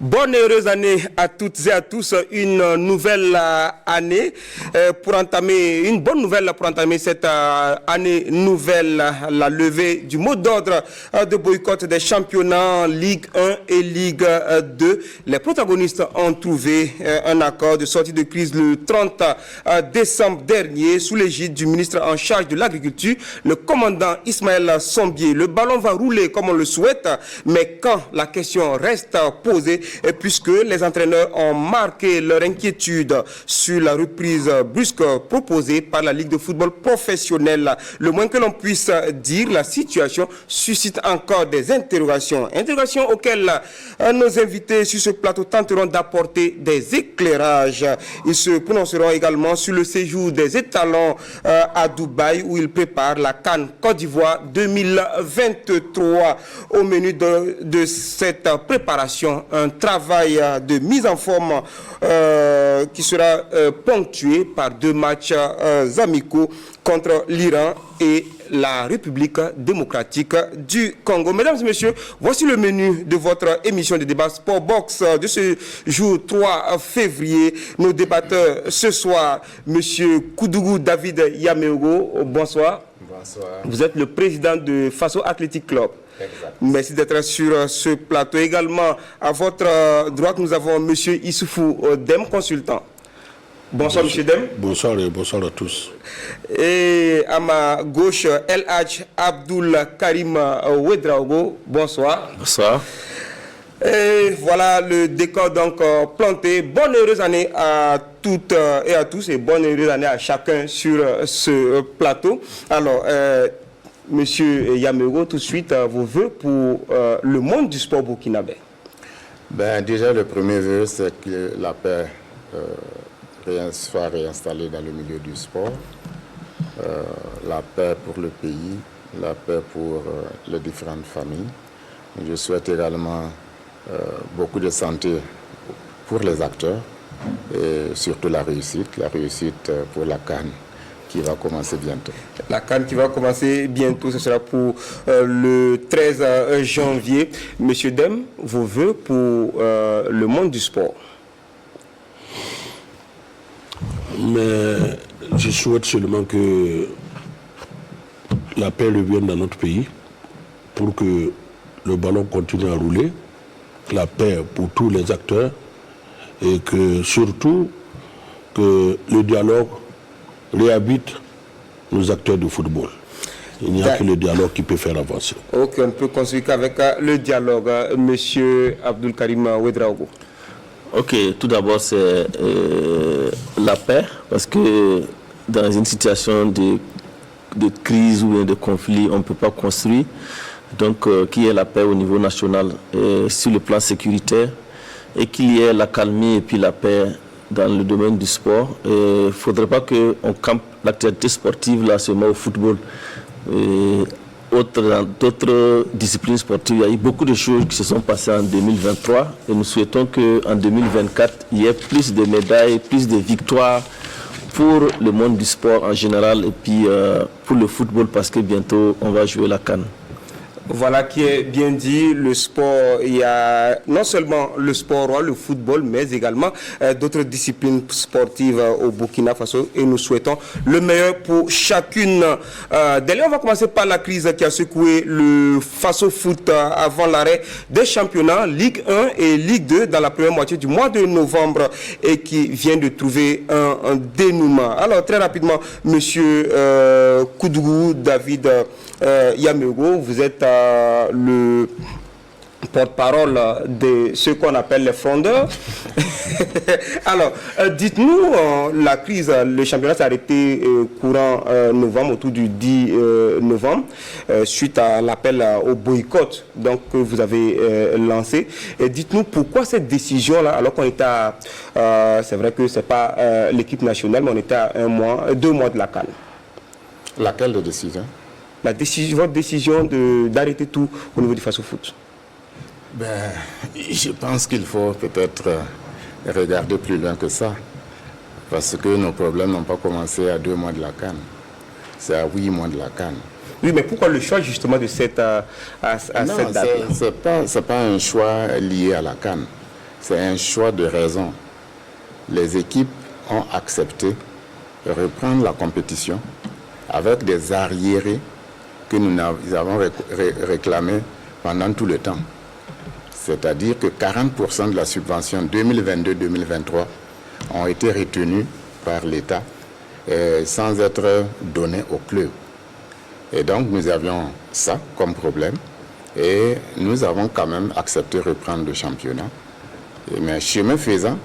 Bonne et heureuse année à toutes et à tous. Une nouvelle année pour entamer, une bonne nouvelle pour entamer cette année nouvelle, la levée du mot d'ordre de boycott des championnats Ligue 1 et Ligue 2. Les protagonistes ont trouvé un accord de sortie de crise le 30 décembre dernier sous l'égide du ministre en charge de l'agriculture, le commandant Ismaël Sombier. Le ballon va rouler comme on le souhaite, mais quand la question reste posée, puisque les entraîneurs ont marqué leur inquiétude sur la reprise brusque proposée par la Ligue de football professionnel. Le moins que l'on puisse dire, la situation suscite encore des interrogations. Interrogations auxquelles nos invités sur ce plateau tenteront d'apporter des éclairages. Ils se prononceront également sur le séjour des étalons à Dubaï où ils préparent la CAN Côte d'Ivoire 2023. Au menu de cette préparation, un travail de mise en forme qui sera ponctué par 2 matchs amicaux contre l'Iran et la République démocratique du Congo. Mesdames et messieurs, voici le menu de votre émission de débat Sport Box de ce jour 3 février. Nos débatteurs ce soir, monsieur Koudougou David Yameogo, bonsoir. Bonsoir. Vous êtes le président de Faso Athletic Club. Exact. Merci d'être sur ce plateau. Également, à votre droite, nous avons M. Issoufou Dem, consultant. Bonsoir, M. Dem. Bonsoir et bonsoir à tous. Et à ma gauche, El Hadj Abdoul Karim Ouedraogo. Bonsoir. Bonsoir. Et voilà le décor donc planté. Bonne heureuse année à toutes et à tous et bonne heureuse année à chacun sur ce plateau. Alors, Monsieur Yameogo, tout de suite, vos vœux pour le monde du sport burkinabé. Déjà, le premier vœu, c'est que la paix soit réinstallée dans le milieu du sport. La paix pour le pays, la paix pour les différentes familles. Je souhaite également beaucoup de santé pour les acteurs et surtout la réussite pour la CAN qui va commencer bientôt. La CAN qui va commencer bientôt, ce sera pour le 13 janvier. Monsieur Dem, vos vœux pour le monde du sport? Mais je souhaite seulement que la paix revienne dans notre pays pour que le ballon continue à rouler, la paix pour tous les acteurs et que surtout que le dialogue réhabite nos acteurs de football. Il n'y a que le dialogue qui peut faire avancer. Ok, on ne peut construire qu'avec le dialogue. Monsieur Abdoul Karim Ouedraogo. Ok, tout d'abord c'est la paix, parce que dans une situation de crise ou de conflit, on ne peut pas construire. Donc qu'il y ait la paix au niveau national sur le plan sécuritaire et qu'il y ait la calmie et puis la paix dans le domaine du sport. Il ne faudrait pas qu'on campe l'activité sportive là seulement au football. Dans d'autres disciplines sportives, il y a eu beaucoup de choses qui se sont passées en 2023 et nous souhaitons qu'en 2024, il y ait plus de médailles, plus de victoires pour le monde du sport en général et puis pour le football parce que bientôt on va jouer la CAN. Voilà qui est bien dit, le sport, il y a non seulement le sport, le football, mais également d'autres disciplines sportives au Burkina Faso et nous souhaitons le meilleur pour chacune d'elles. On va commencer par la crise qui a secoué le Faso Foot avant l'arrêt des championnats Ligue 1 et Ligue 2 dans la première moitié du mois de novembre et qui vient de trouver un dénouement. Alors très rapidement, monsieur Koudougou David Yameogo, vous êtes le porte-parole de ce qu'on appelle les frondeurs. Alors, dites-nous, la crise, le championnat s'est arrêté courant novembre, autour du 10 novembre, suite à l'appel au boycott donc, que vous avez lancé. Dites-nous pourquoi cette décision-là, alors qu'on était à, c'est vrai que ce n'est pas l'équipe nationale, mais on était à 2 mois de la CAN. Laquelle de décision? votre décision d'arrêter tout au niveau du Face-au-Foot? Je pense qu'il faut peut-être regarder plus loin que ça. Parce que nos problèmes n'ont pas commencé à 2 mois de la CAN. C'est à 8 mois de la CAN. Oui, mais pourquoi le choix justement de cette date? C'est pas un choix lié à la CAN. C'est un choix de raison. Les équipes ont accepté de reprendre la compétition avec des arriérés que nous avons réclamés pendant tout le temps. C'est-à-dire que 40% de la subvention 2022-2023 ont été retenus par l'État sans être donnés au club. Et donc nous avions ça comme problème et nous avons quand même accepté de reprendre le championnat. Mais chemin faisant,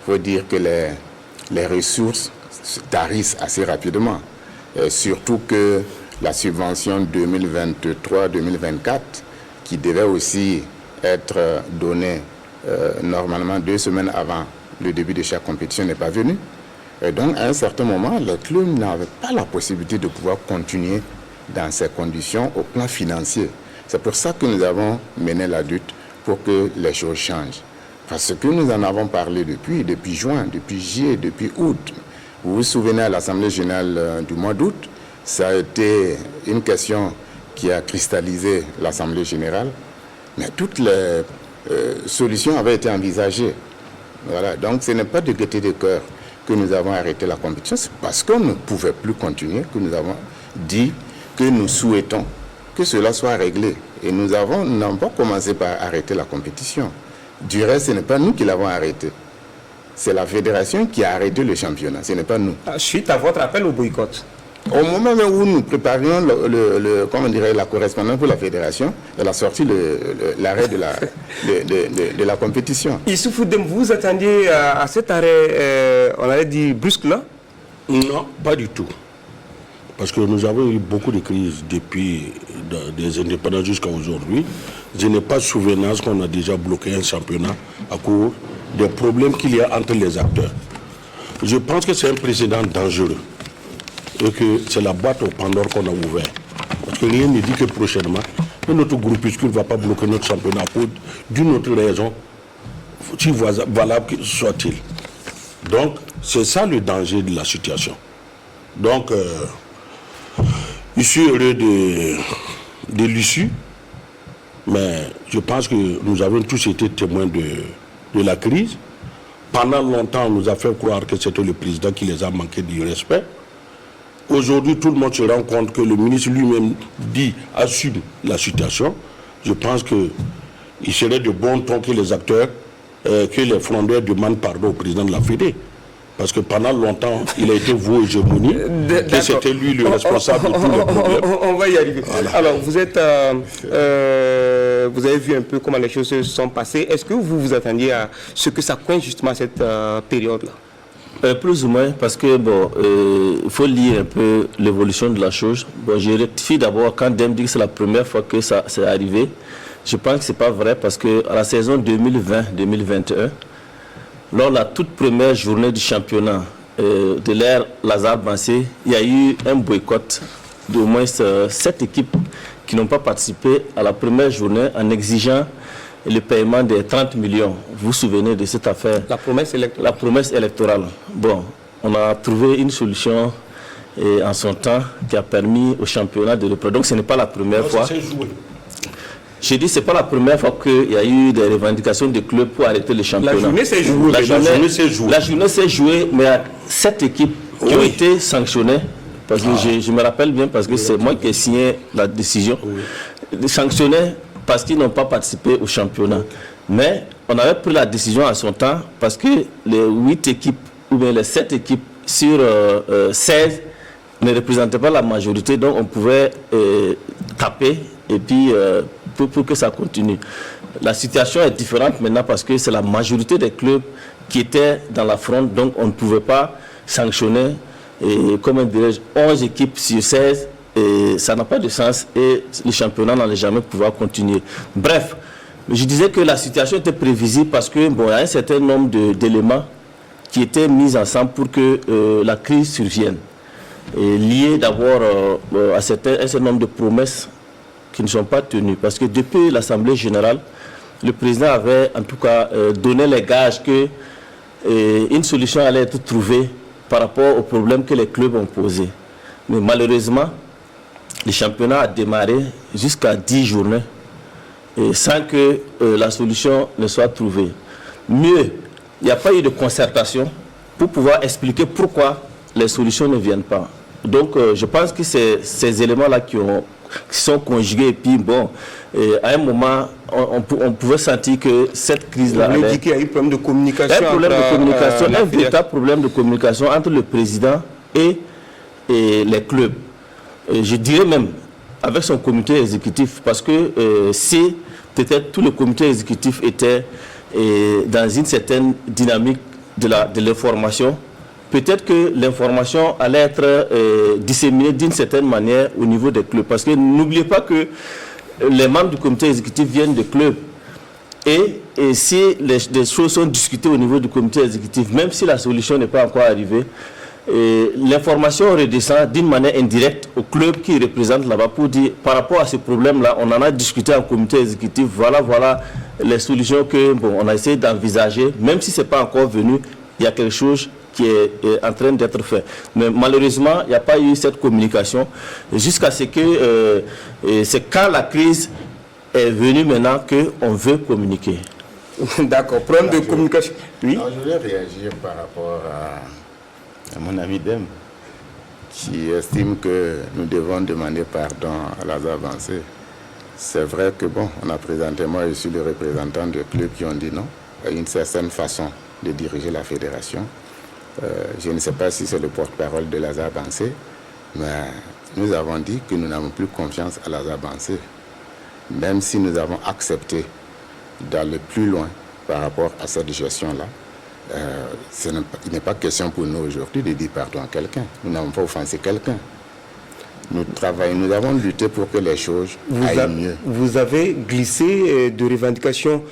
faut dire que les ressources tarissent assez rapidement. Surtout que la subvention 2023-2024, qui devait aussi être donnée normalement 2 semaines avant le début de chaque compétition, n'est pas venue. Et donc, à un certain moment, le club n'avait pas la possibilité de pouvoir continuer dans ces conditions au plan financier. C'est pour ça que nous avons mené la lutte pour que les choses changent. Parce que nous en avons parlé depuis juin, depuis juillet, depuis août. Vous vous souvenez à l'Assemblée générale du mois d'août, ça a été une question qui a cristallisé l'Assemblée générale, mais toutes les solutions avaient été envisagées. Voilà. Donc ce n'est pas de gaieté de cœur que nous avons arrêté la compétition, c'est parce qu'on ne pouvait plus continuer que nous avons dit que nous souhaitons que cela soit réglé. Et nous n'avons pas commencé par arrêter la compétition. Du reste, ce n'est pas nous qui l'avons arrêté. C'est la fédération qui a arrêté le championnat, ce n'est pas nous. Suite à votre appel au boycott? Au moment où nous préparions la correspondance pour la fédération, elle a sorti l'arrêt de la compétition. Issoufou Dem, vous attendiez à cet arrêt, on allait dire brusque là? Non, pas du tout. Parce que nous avons eu beaucoup de crises depuis des indépendances jusqu'à aujourd'hui. Je n'ai pas souvenance qu'on a déjà bloqué un championnat à cause des problèmes qu'il y a entre les acteurs. Je pense que c'est un précédent dangereux et que c'est la boîte au Pandore qu'on a ouvert. Parce que rien ne dit que prochainement, notre groupuscule ne va pas bloquer notre championnat à cause d'une autre raison, si valable soit-il. Donc, c'est ça le danger de la situation. Donc, je suis heureux de l'issue, mais je pense que nous avons tous été témoins de la crise. Pendant longtemps, on nous a fait croire que c'était le président qui les a manqué du respect. Aujourd'hui, tout le monde se rend compte que le ministre lui-même assume la situation. Je pense qu'il serait de bon ton que les acteurs, que les frondeurs demandent pardon au président de la Fédé. Parce que pendant longtemps, il a été voué hégémonie, que c'était lui le responsable de tous les problèmes. On va y arriver. Voilà. Alors, vous avez vu un peu comment les choses se sont passées. Est-ce que vous vous attendiez à ce que ça coince justement à cette période-là? Plus ou moins, parce que il faut lire un peu l'évolution de la chose. Bon, je rectifie d'abord quand Dem dit que c'est la première fois que ça c'est arrivé. Je pense que c'est pas vrai parce que à la saison 2020-2021, lors de la toute première journée du championnat de l'ère Lazare Bansé, il y a eu un boycott d'au moins 7 équipes qui n'ont pas participé à la première journée en exigeant le paiement des 30 millions. Vous vous souvenez de cette affaire? La promesse électorale. La promesse électorale. Bon, on a trouvé une solution en son temps qui a permis au championnat de reprendre. Donc ce n'est pas la première fois. J'ai dit, ce n'est pas la première fois qu'il y a eu des revendications de clubs pour arrêter le championnat. La journée s'est jouée. La journée s'est jouée, mais il y a 7 équipes qui ont été sanctionnées. Parce que je me rappelle bien, parce que c'est moi qui ai signé la décision. Sanctionnées parce qu'ils n'ont pas participé au championnat. Mais on avait pris la décision à son temps parce que les 8 équipes, ou bien les 7 équipes sur 16 ne représentaient pas la majorité, donc on pouvait taper et puis pour que ça continue. La situation est différente maintenant parce que c'est la majorité des clubs qui étaient dans la fronde, donc on ne pouvait pas sanctionner, comment dirais-je, 11 équipes sur 16, et ça n'a pas de sens et le championnat n'allait jamais pouvoir continuer. Bref, je disais que la situation était prévisible parce que il y a un certain nombre d'éléments qui étaient mis ensemble pour que la crise survienne. lié d'abord à un certain nombre de promesses qui ne sont pas tenues. Parce que depuis l'Assemblée générale, le président avait en tout cas donné les gages que une solution allait être trouvée par rapport aux problèmes que les clubs ont posés. Mais malheureusement, le championnat a démarré jusqu'à 10 journées sans que la solution ne soit trouvée. Mieux, il n'y a pas eu de concertation pour pouvoir expliquer pourquoi les solutions ne viennent pas. Donc je pense que c'est ces éléments-là qui sont conjugués. Et puis bon, à un moment, on pouvait sentir que cette crise-là... Vous dit qu'il y a eu un problème de communication. Un problème de communication, un véritable problème de communication entre le président et les clubs. Je dirais même avec son comité exécutif, parce que si peut-être tout le comité exécutif était dans une certaine dynamique de l'information, peut-être que l'information allait être disséminée d'une certaine manière au niveau des clubs. Parce que n'oubliez pas que les membres du comité exécutif viennent des clubs. Et si les choses sont discutées au niveau du comité exécutif, même si la solution n'est pas encore arrivée, l'information redescend d'une manière indirecte au club qui représente là-bas pour dire par rapport à ce problème-là, on en a discuté en comité exécutif, voilà les solutions que on a essayé d'envisager, même si ce n'est pas encore venu, il y a quelque chose qui est en train d'être fait. Mais malheureusement, il n'y a pas eu cette communication jusqu'à ce que c'est quand la crise est venue maintenant qu'on veut communiquer. D'accord, problème de communication. Oui. Alors, je voulais réagir par rapport à mon ami Dem, qui estime que nous devons demander pardon à la avancée. C'est vrai que bon, on a présenté, moi je suis le représentant de clubs qui ont dit non à une certaine façon de diriger la fédération. Je ne sais pas si c'est le porte-parole de la avancée, mais nous avons dit que nous n'avons plus confiance à la avancée, même si nous avons accepté d'aller plus loin par rapport à cette gestion-là. Il n'est pas question pour nous aujourd'hui de dire pardon à quelqu'un. Nous n'avons pas offensé quelqu'un. Nous travaillons, nous avons lutté pour que les choses aillent mieux. Vous avez glissé de revendications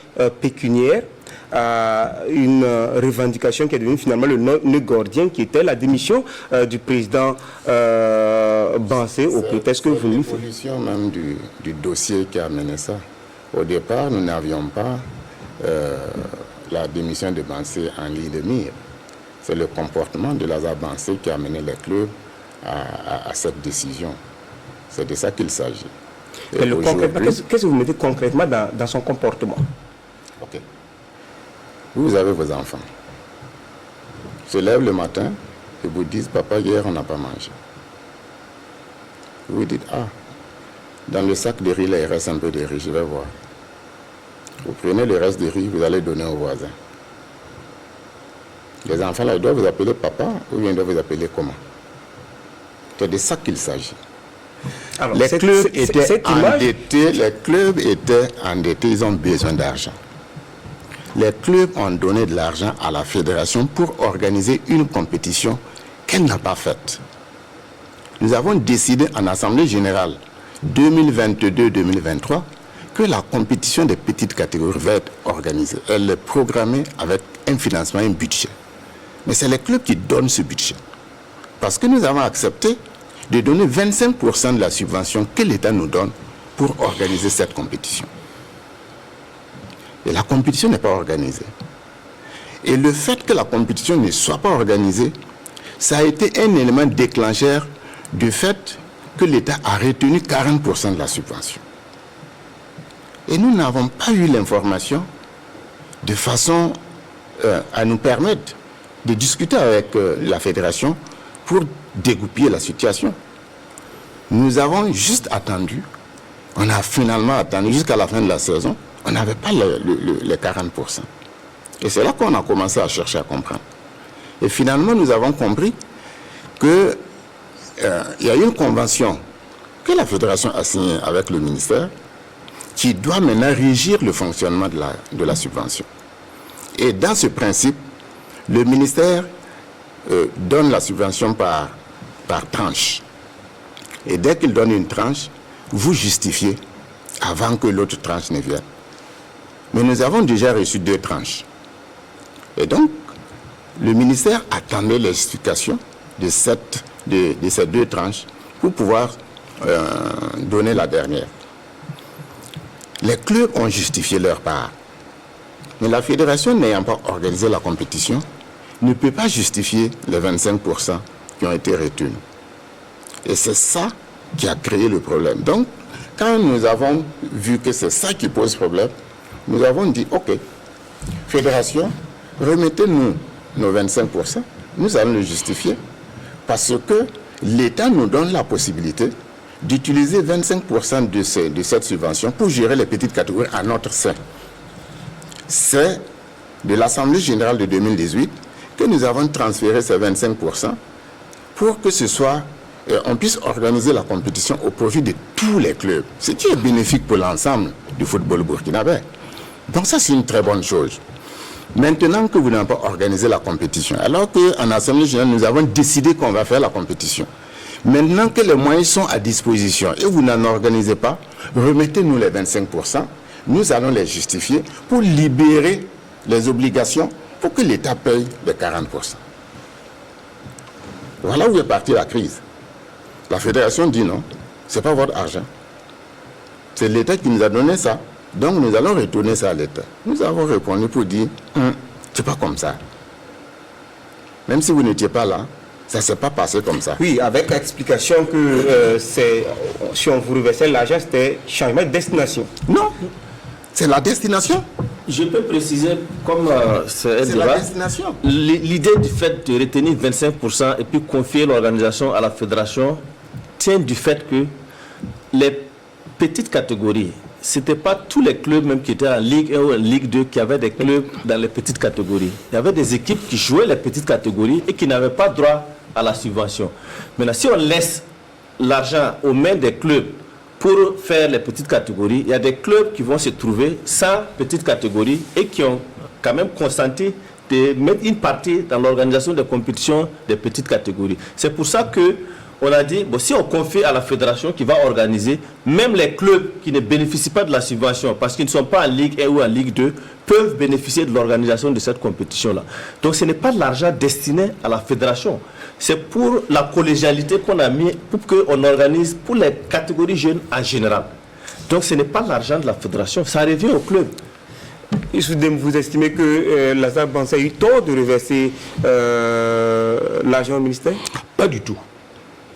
pécuniaires à une revendication qui est devenue finalement le nœud gordien, qui était la démission du président Bansé au prétexte que vous nous faites. C'est l'évolution même du dossier qui a mené ça. Au départ, nous n'avions pas la démission de Bansé en ligne de mire. C'est le comportement de Lazare Bansé qui a mené les clubs à cette décision. C'est de ça qu'il s'agit. Qu'est-ce que vous mettez concrètement dans son comportement? Ok. Vous avez vos enfants. Ils se lèvent le matin et vous disent, papa, hier on n'a pas mangé. Vous dites, ah, dans le sac de riz, là, il reste un peu de riz, je vais voir. Vous prenez le reste de riz, vous allez donner au voisin. Les enfants, là, ils doivent vous appeler papa ou bien ils doivent vous appeler comment? C'est de ça qu'il s'agit. Les clubs étaient endettés, ils ont besoin d'argent. Les clubs ont donné de l'argent à la fédération pour organiser une compétition qu'elle n'a pas faite. Nous avons décidé en Assemblée générale 2022-2023 que la compétition des petites catégories va être organisée. Elle est programmée avec un financement, un budget. Mais c'est les clubs qui donnent ce budget. Parce que nous avons accepté de donner 25% de la subvention que l'État nous donne pour organiser cette compétition. Et la compétition n'est pas organisée. Et le fait que la compétition ne soit pas organisée, ça a été un élément déclencheur du fait que l'État a retenu 40% de la subvention. Et nous n'avons pas eu l'information de façon à nous permettre de discuter avec la fédération pour dégoupiller la situation. Nous avons juste attendu, on a finalement attendu jusqu'à la fin de la saison, on n'avait pas les 40%. Et c'est là qu'on a commencé à chercher à comprendre. Et finalement, nous avons compris qu'il y a une convention que la fédération a signée avec le ministère qui doit maintenant régir le fonctionnement de la subvention. Et dans ce principe, le ministère donne la subvention par tranche. Et dès qu'il donne une tranche, vous justifiez avant que l'autre tranche ne vienne. Mais nous avons déjà reçu 2 tranches. Et donc, le ministère attendait l'explication de cette de ces 2 tranches pour pouvoir donner la dernière. Les clubs ont justifié leur part. Mais la fédération n'ayant pas organisé la compétition ne peut pas justifier les 25% qui ont été retenus. Et c'est ça qui a créé le problème. Donc, quand nous avons vu que c'est ça qui pose problème, nous avons dit, OK, fédération, remettez-nous nos 25%, nous allons le justifier, parce que l'État nous donne la possibilité d'utiliser 25% de cette subvention pour gérer les petites catégories à notre sein. C'est de l'Assemblée générale de 2018 que nous avons transféré ces 25% pour que ce soit, on puisse organiser la compétition au profit de tous les clubs, ce qui est bénéfique pour l'ensemble du football burkinabé. Donc ça, c'est une très bonne chose. Maintenant que vous n'avez pas organisé la compétition, alors qu'en Assemblée générale, nous avons décidé qu'on va faire la compétition, maintenant que les moyens sont à disposition et vous n'en organisez pas, remettez-nous les 25%, nous allons les justifier pour libérer les obligations pour que l'État paye les 40%. Voilà où est partie la crise. La fédération dit non, ce n'est pas votre argent. C'est l'État qui nous a donné ça. Donc nous allons retourner ça à l'État. Nous avons répondu pour dire, c'est pas comme ça. Même si vous n'étiez pas là, ça ne s'est pas passé comme ça. Oui, avec l'explication que si on vous reversait l'argent, c'était changement de destination. Non, c'est la destination. Je peux préciser, comme c'est la destination. L'idée du fait de retenir 25% et puis confier l'organisation à la fédération tient du fait que les petites catégories, ce n'était pas tous les clubs même qui étaient en Ligue 1 ou en Ligue 2 qui avaient des clubs dans les petites catégories. Il y avait des équipes qui jouaient les petites catégories et qui n'avaient pas droit à la subvention. Maintenant, si on laisse l'argent aux mains des clubs pour faire les petites catégories, il y a des clubs qui vont se trouver sans petites catégories et qui ont quand même consenti de mettre une partie dans l'organisation des compétitions des petites catégories. C'est pour ça que on a dit, bon, si on confie à la fédération qui va organiser, même les clubs qui ne bénéficient pas de la subvention, parce qu'ils ne sont pas en Ligue 1 ou en Ligue 2, peuvent bénéficier de l'organisation de cette compétition-là. Donc ce n'est pas de l'argent destiné à la fédération. C'est pour la collégialité qu'on a mis, pour qu'on organise pour les catégories jeunes en général. Donc ce n'est pas l'argent de la fédération, ça revient au club. Vous estimez que Lazare Bansé a eu tort de reverser l'argent au ministère? Pas du tout.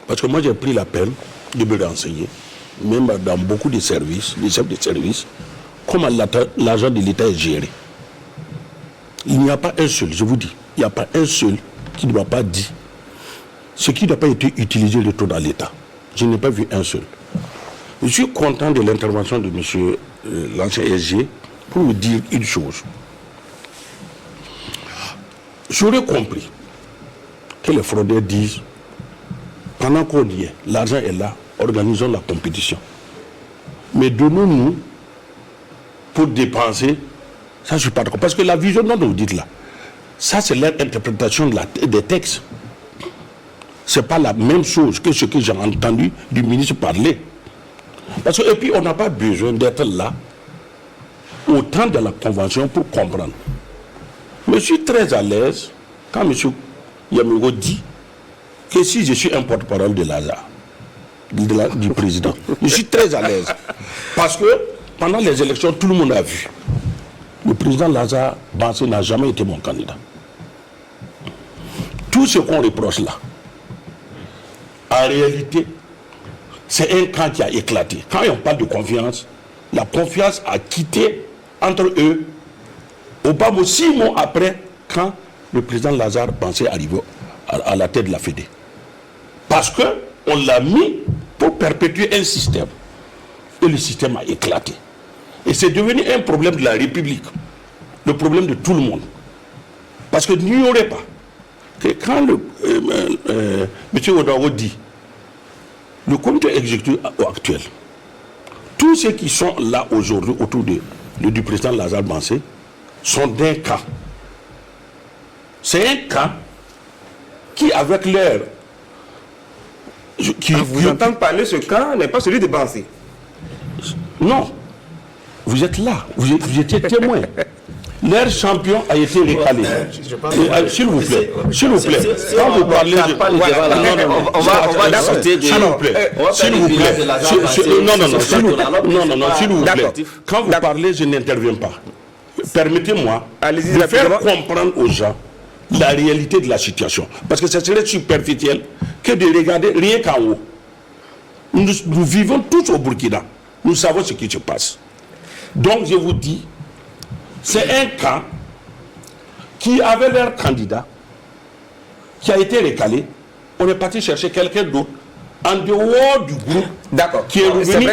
Parce que moi, j'ai pris la peine de me renseigner, même dans beaucoup de services, les chefs de service, comment l'argent de l'État est géré. Il n'y a pas un seul, je vous dis, il n'y a pas un seul qui ne m'a pas dit ce qui n'a pas été utilisé le tout dans l'État. Je n'ai pas vu un seul. Je suis content de l'intervention de M. l'ancien SG pour vous dire une chose. J'aurais compris que les fraudeurs disent pendant qu'on y est, l'argent est là, organisons la compétition. Mais donnons-nous pour dépenser, ça je ne suis pas d'accord. Parce que la vision dont vous dites là, ça c'est leur interprétation des textes. Ce n'est pas la même chose que ce que j'ai entendu du ministre parler. Parce que, et puis on n'a pas besoin d'être là au temps de la convention pour comprendre. Je suis très à l'aise quand M. Yamiro dit que si je suis un porte-parole de Lazare, du président, je suis très à l'aise. Parce que pendant les élections, tout le monde a vu. Le président Lazare Bansé n'a jamais été mon candidat. Tout ce qu'on reproche là, en réalité, c'est un camp qui a éclaté. Quand on parle de confiance, la confiance a quitté entre eux au bas mot 6 mois après, quand le président Lazare Bansé est arrivé à la tête de la Fédé. Parce qu'on l'a mis pour perpétuer un système. Et le système a éclaté. Et c'est devenu un problème de la République. Le problème de tout le monde. Parce que n'ignorez pas que quand M. Ouedraogo dit, le comité exécutif actuel, tous ceux qui sont là aujourd'hui autour du président Lazare Bansé sont d'un camp. C'est un camp qui, avec leur... vous entendez parler de ce camp n'est pas celui de Bansé. Non. Vous êtes là. Vous étiez témoin. Leur champion a été recalé. S'il vous plaît, quand vous parlez de... On va discuter de... S'il vous plaît, s'il vous plaît, quand vous parlez, je n'interviens pas. Permettez-moi de faire comprendre aux gens la réalité de la situation. Parce que ce serait superficiel que de regarder rien qu'en haut. Nous vivons tous au Burkina. Nous savons ce qui se passe. Donc je vous dis, c'est un camp qui avait leur candidat, qui a été recalé. On est parti chercher quelqu'un d'autre en dehors du groupe. D'accord. Qui est revenu,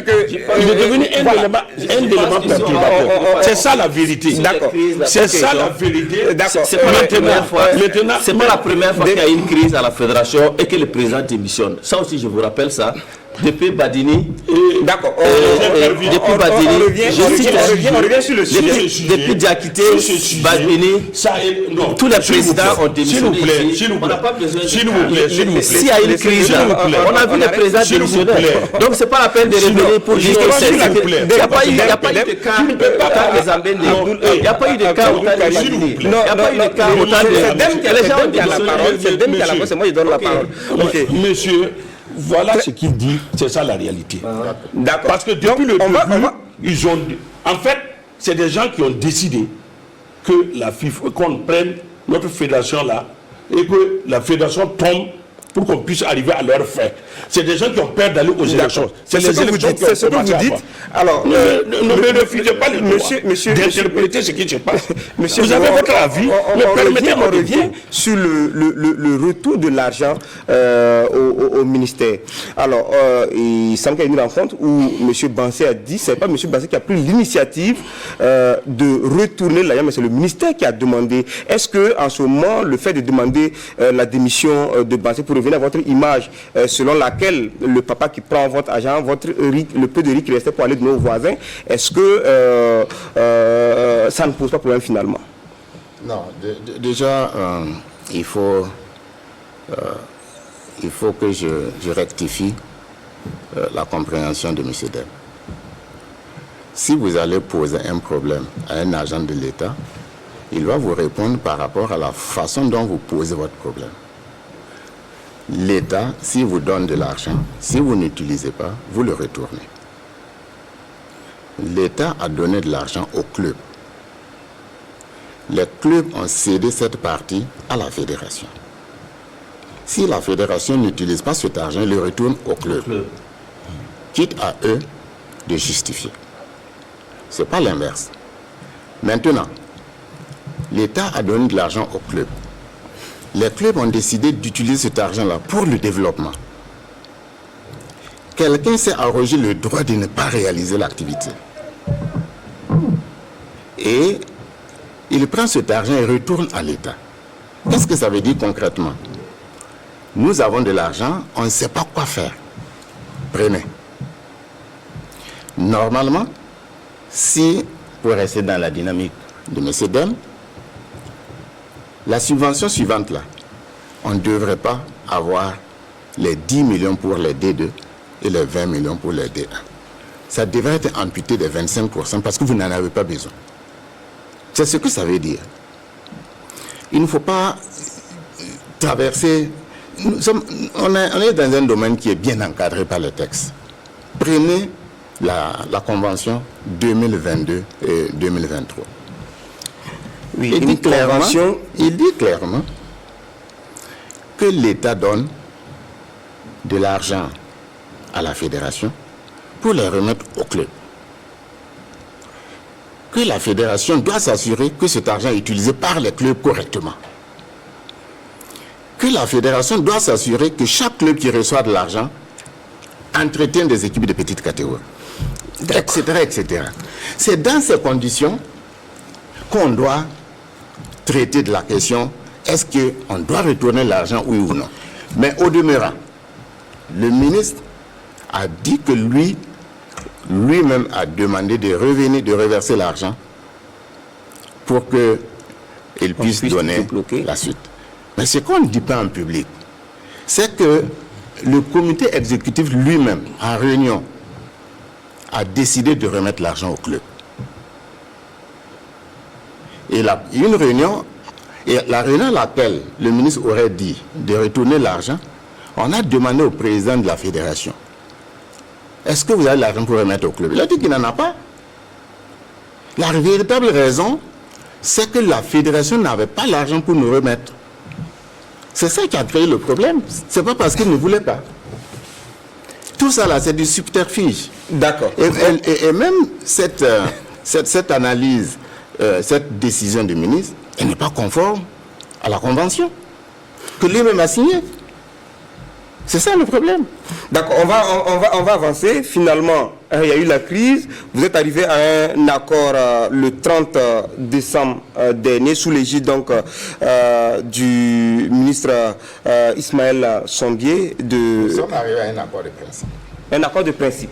il est devenu un élément perturbateur. C'est ça la vérité. D'accord. C'est ça la vérité. D'accord. C'est pas la première fois qu'il y a une crise à la fédération et que le président démissionne. Ça aussi, je vous rappelle ça. Depuis Badini, d'accord. Depuis Badini, on revient sur le sujet. Depuis Diakité, Badini, tous les présidents ont démissionné. On n'a pas besoin de... S'il vous plaît. S'il y a une crise, on a vu les présidents démissionnaires. Donc c'est pas la peine de revenir pour dire que c'est... Il n'y a pas eu de cas autant des Ambènes. Il n'y a pas eu de cas autant des Badini. Il n'y a pas eu de cas autant des... C'est Dem qui a la parole. C'est Dem qui a la parole. C'est moi qui donne la parole. Monsieur... Voilà ce qu'il dit, c'est ça la réalité. D'accord. Parce que depuis le début, ils ont... En fait, c'est des gens qui ont décidé que la FIFA, qu'on prenne notre fédération là, et que la fédération tombe pour qu'on puisse arriver à leur fin. C'est des gens qui ont peur d'aller aux élections. C'est ce que vous dites. C'est ce que vous dites. Alors, ne refusez pas le droit d'interpréter ce qui se passe. Vous avez votre avis, mais permettez-moi de revient sur le retour de l'argent au ministère. Alors, il semble qu'il y a une rencontre où M. Bansé a dit, c'est pas M. Bansé qui a pris l'initiative de retourner l'argent, mais c'est le ministère qui a demandé. Est-ce que en ce moment, le fait de demander la démission de Bansé pour revenir à votre image selon laquelle le papa qui prend votre argent, le peu de riz qui restait pour aller de nos voisins, est-ce que ça ne pose pas problème finalement? Non, déjà, il faut que je rectifie la compréhension de M. Dem. Si vous allez poser un problème à un agent de l'État, il va vous répondre par rapport à la façon dont vous posez votre problème. L'État, s'il vous donne de l'argent, si vous n'utilisez pas, vous le retournez. L'État a donné de l'argent aux clubs. Les clubs ont cédé cette partie à la fédération. Si la fédération n'utilise pas cet argent, il le retourne aux clubs. Quitte à eux de justifier. Ce n'est pas l'inverse. Maintenant, l'État a donné de l'argent aux clubs. Les clubs ont décidé d'utiliser cet argent-là pour le développement. Quelqu'un s'est arrogé le droit de ne pas réaliser l'activité. Et il prend cet argent et retourne à l'État. Qu'est-ce que ça veut dire concrètement? Nous avons de l'argent, on ne sait pas quoi faire. Prenez. Normalement, si, pour rester dans la dynamique de M. Dem, la subvention suivante là, on ne devrait pas avoir les 10 millions pour les D2 et les 20 millions pour les D1. Ça devrait être amputé de 25% parce que vous n'en avez pas besoin. C'est ce que ça veut dire. Il ne faut pas traverser... On est dans un domaine qui est bien encadré par les textes. Prenez la convention 2022 et 2023. Oui, il dit clairement que l'État donne de l'argent à la fédération pour les remettre au club. Que la fédération doit s'assurer que cet argent est utilisé par les clubs correctement. Que la fédération doit s'assurer que chaque club qui reçoit de l'argent entretient des équipes de petites catégories, etc., etc. C'est dans ces conditions qu'on doit traiter de la question, est-ce qu'on doit retourner l'argent, oui ou non? Mais au demeurant, le ministre a dit que lui-même a demandé de revenir, de reverser l'argent pour qu'il puisse donner la suite. Mais ce qu'on ne dit pas en public, c'est que le comité exécutif lui-même, en réunion, a décidé de remettre l'argent au club. Et une réunion, et la réunion à laquelle le ministre aurait dit de retourner l'argent, on a demandé au président de la fédération, est-ce que vous avez l'argent pour remettre au club? Il a dit qu'il n'en a pas. La véritable raison, c'est que la fédération n'avait pas l'argent pour nous remettre. C'est ça qui a créé le problème. Ce n'est pas parce qu'il ne voulait pas. Tout ça là, c'est du subterfuge. D'accord. Et même cette analyse, cette décision du ministre, elle n'est pas conforme à la convention que lui-même a signée. C'est ça le problème. D'accord, on va avancer. Finalement, il y a eu la crise. Vous êtes arrivé à un accord le 30 décembre dernier sous l'égide donc du ministre Ismaël Sombier. Nous sommes arrivés à un accord de principe. Un accord de principe.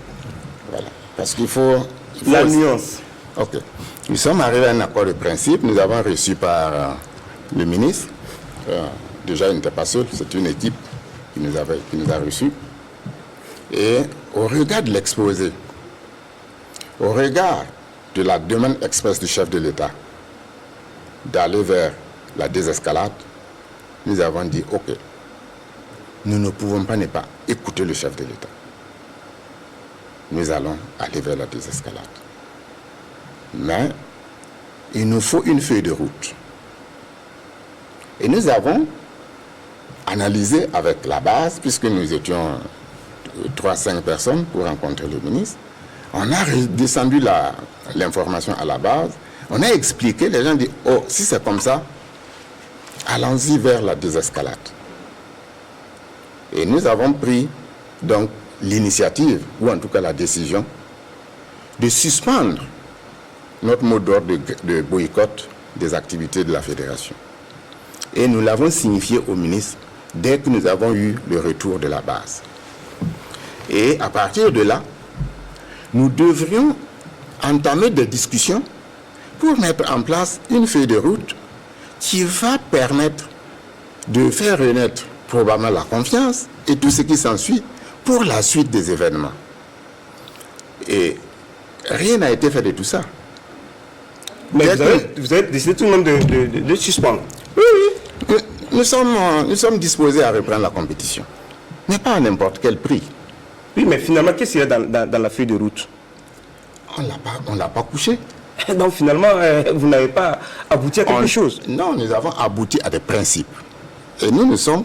Voilà. Parce qu'il faut la nuance. Ok. Nous sommes arrivés à un accord de principe. Nous avons reçu par le ministre. Déjà, il n'était pas seul. C'est une équipe qui nous a reçus. Et au regard de l'exposé, au regard de la demande expresse du chef de l'État d'aller vers la désescalade, nous avons dit, ok, nous ne pouvons pas ne pas écouter le chef de l'État. Nous allons aller vers la désescalade. Mais il nous faut une feuille de route. Et nous avons analysé avec la base, puisque nous étions 3-5 personnes pour rencontrer le ministre. On a descendu l'information à la base. On a expliqué, les gens disent, oh, si c'est comme ça, allons-y vers la désescalade. Et nous avons pris donc l'initiative, ou en tout cas la décision, de suspendre notre mot d'ordre de boycott des activités de la fédération. Et nous l'avons signifié au ministre dès que nous avons eu le retour de la base. Et à partir de là, nous devrions entamer des discussions pour mettre en place une feuille de route qui va permettre de faire renaître probablement la confiance et tout ce qui s'ensuit pour la suite des événements. Et rien n'a été fait de tout ça. Mais vous avez décidé tout de même de suspendre. Oui, oui. Nous sommes disposés à reprendre la compétition. Mais pas à n'importe quel prix. Oui, mais finalement, qu'est-ce qu'il y a dans la feuille de route? On ne l'a pas couché. Donc finalement, vous n'avez pas abouti à quelque chose. Non, nous avons abouti à des principes. Et nous sommes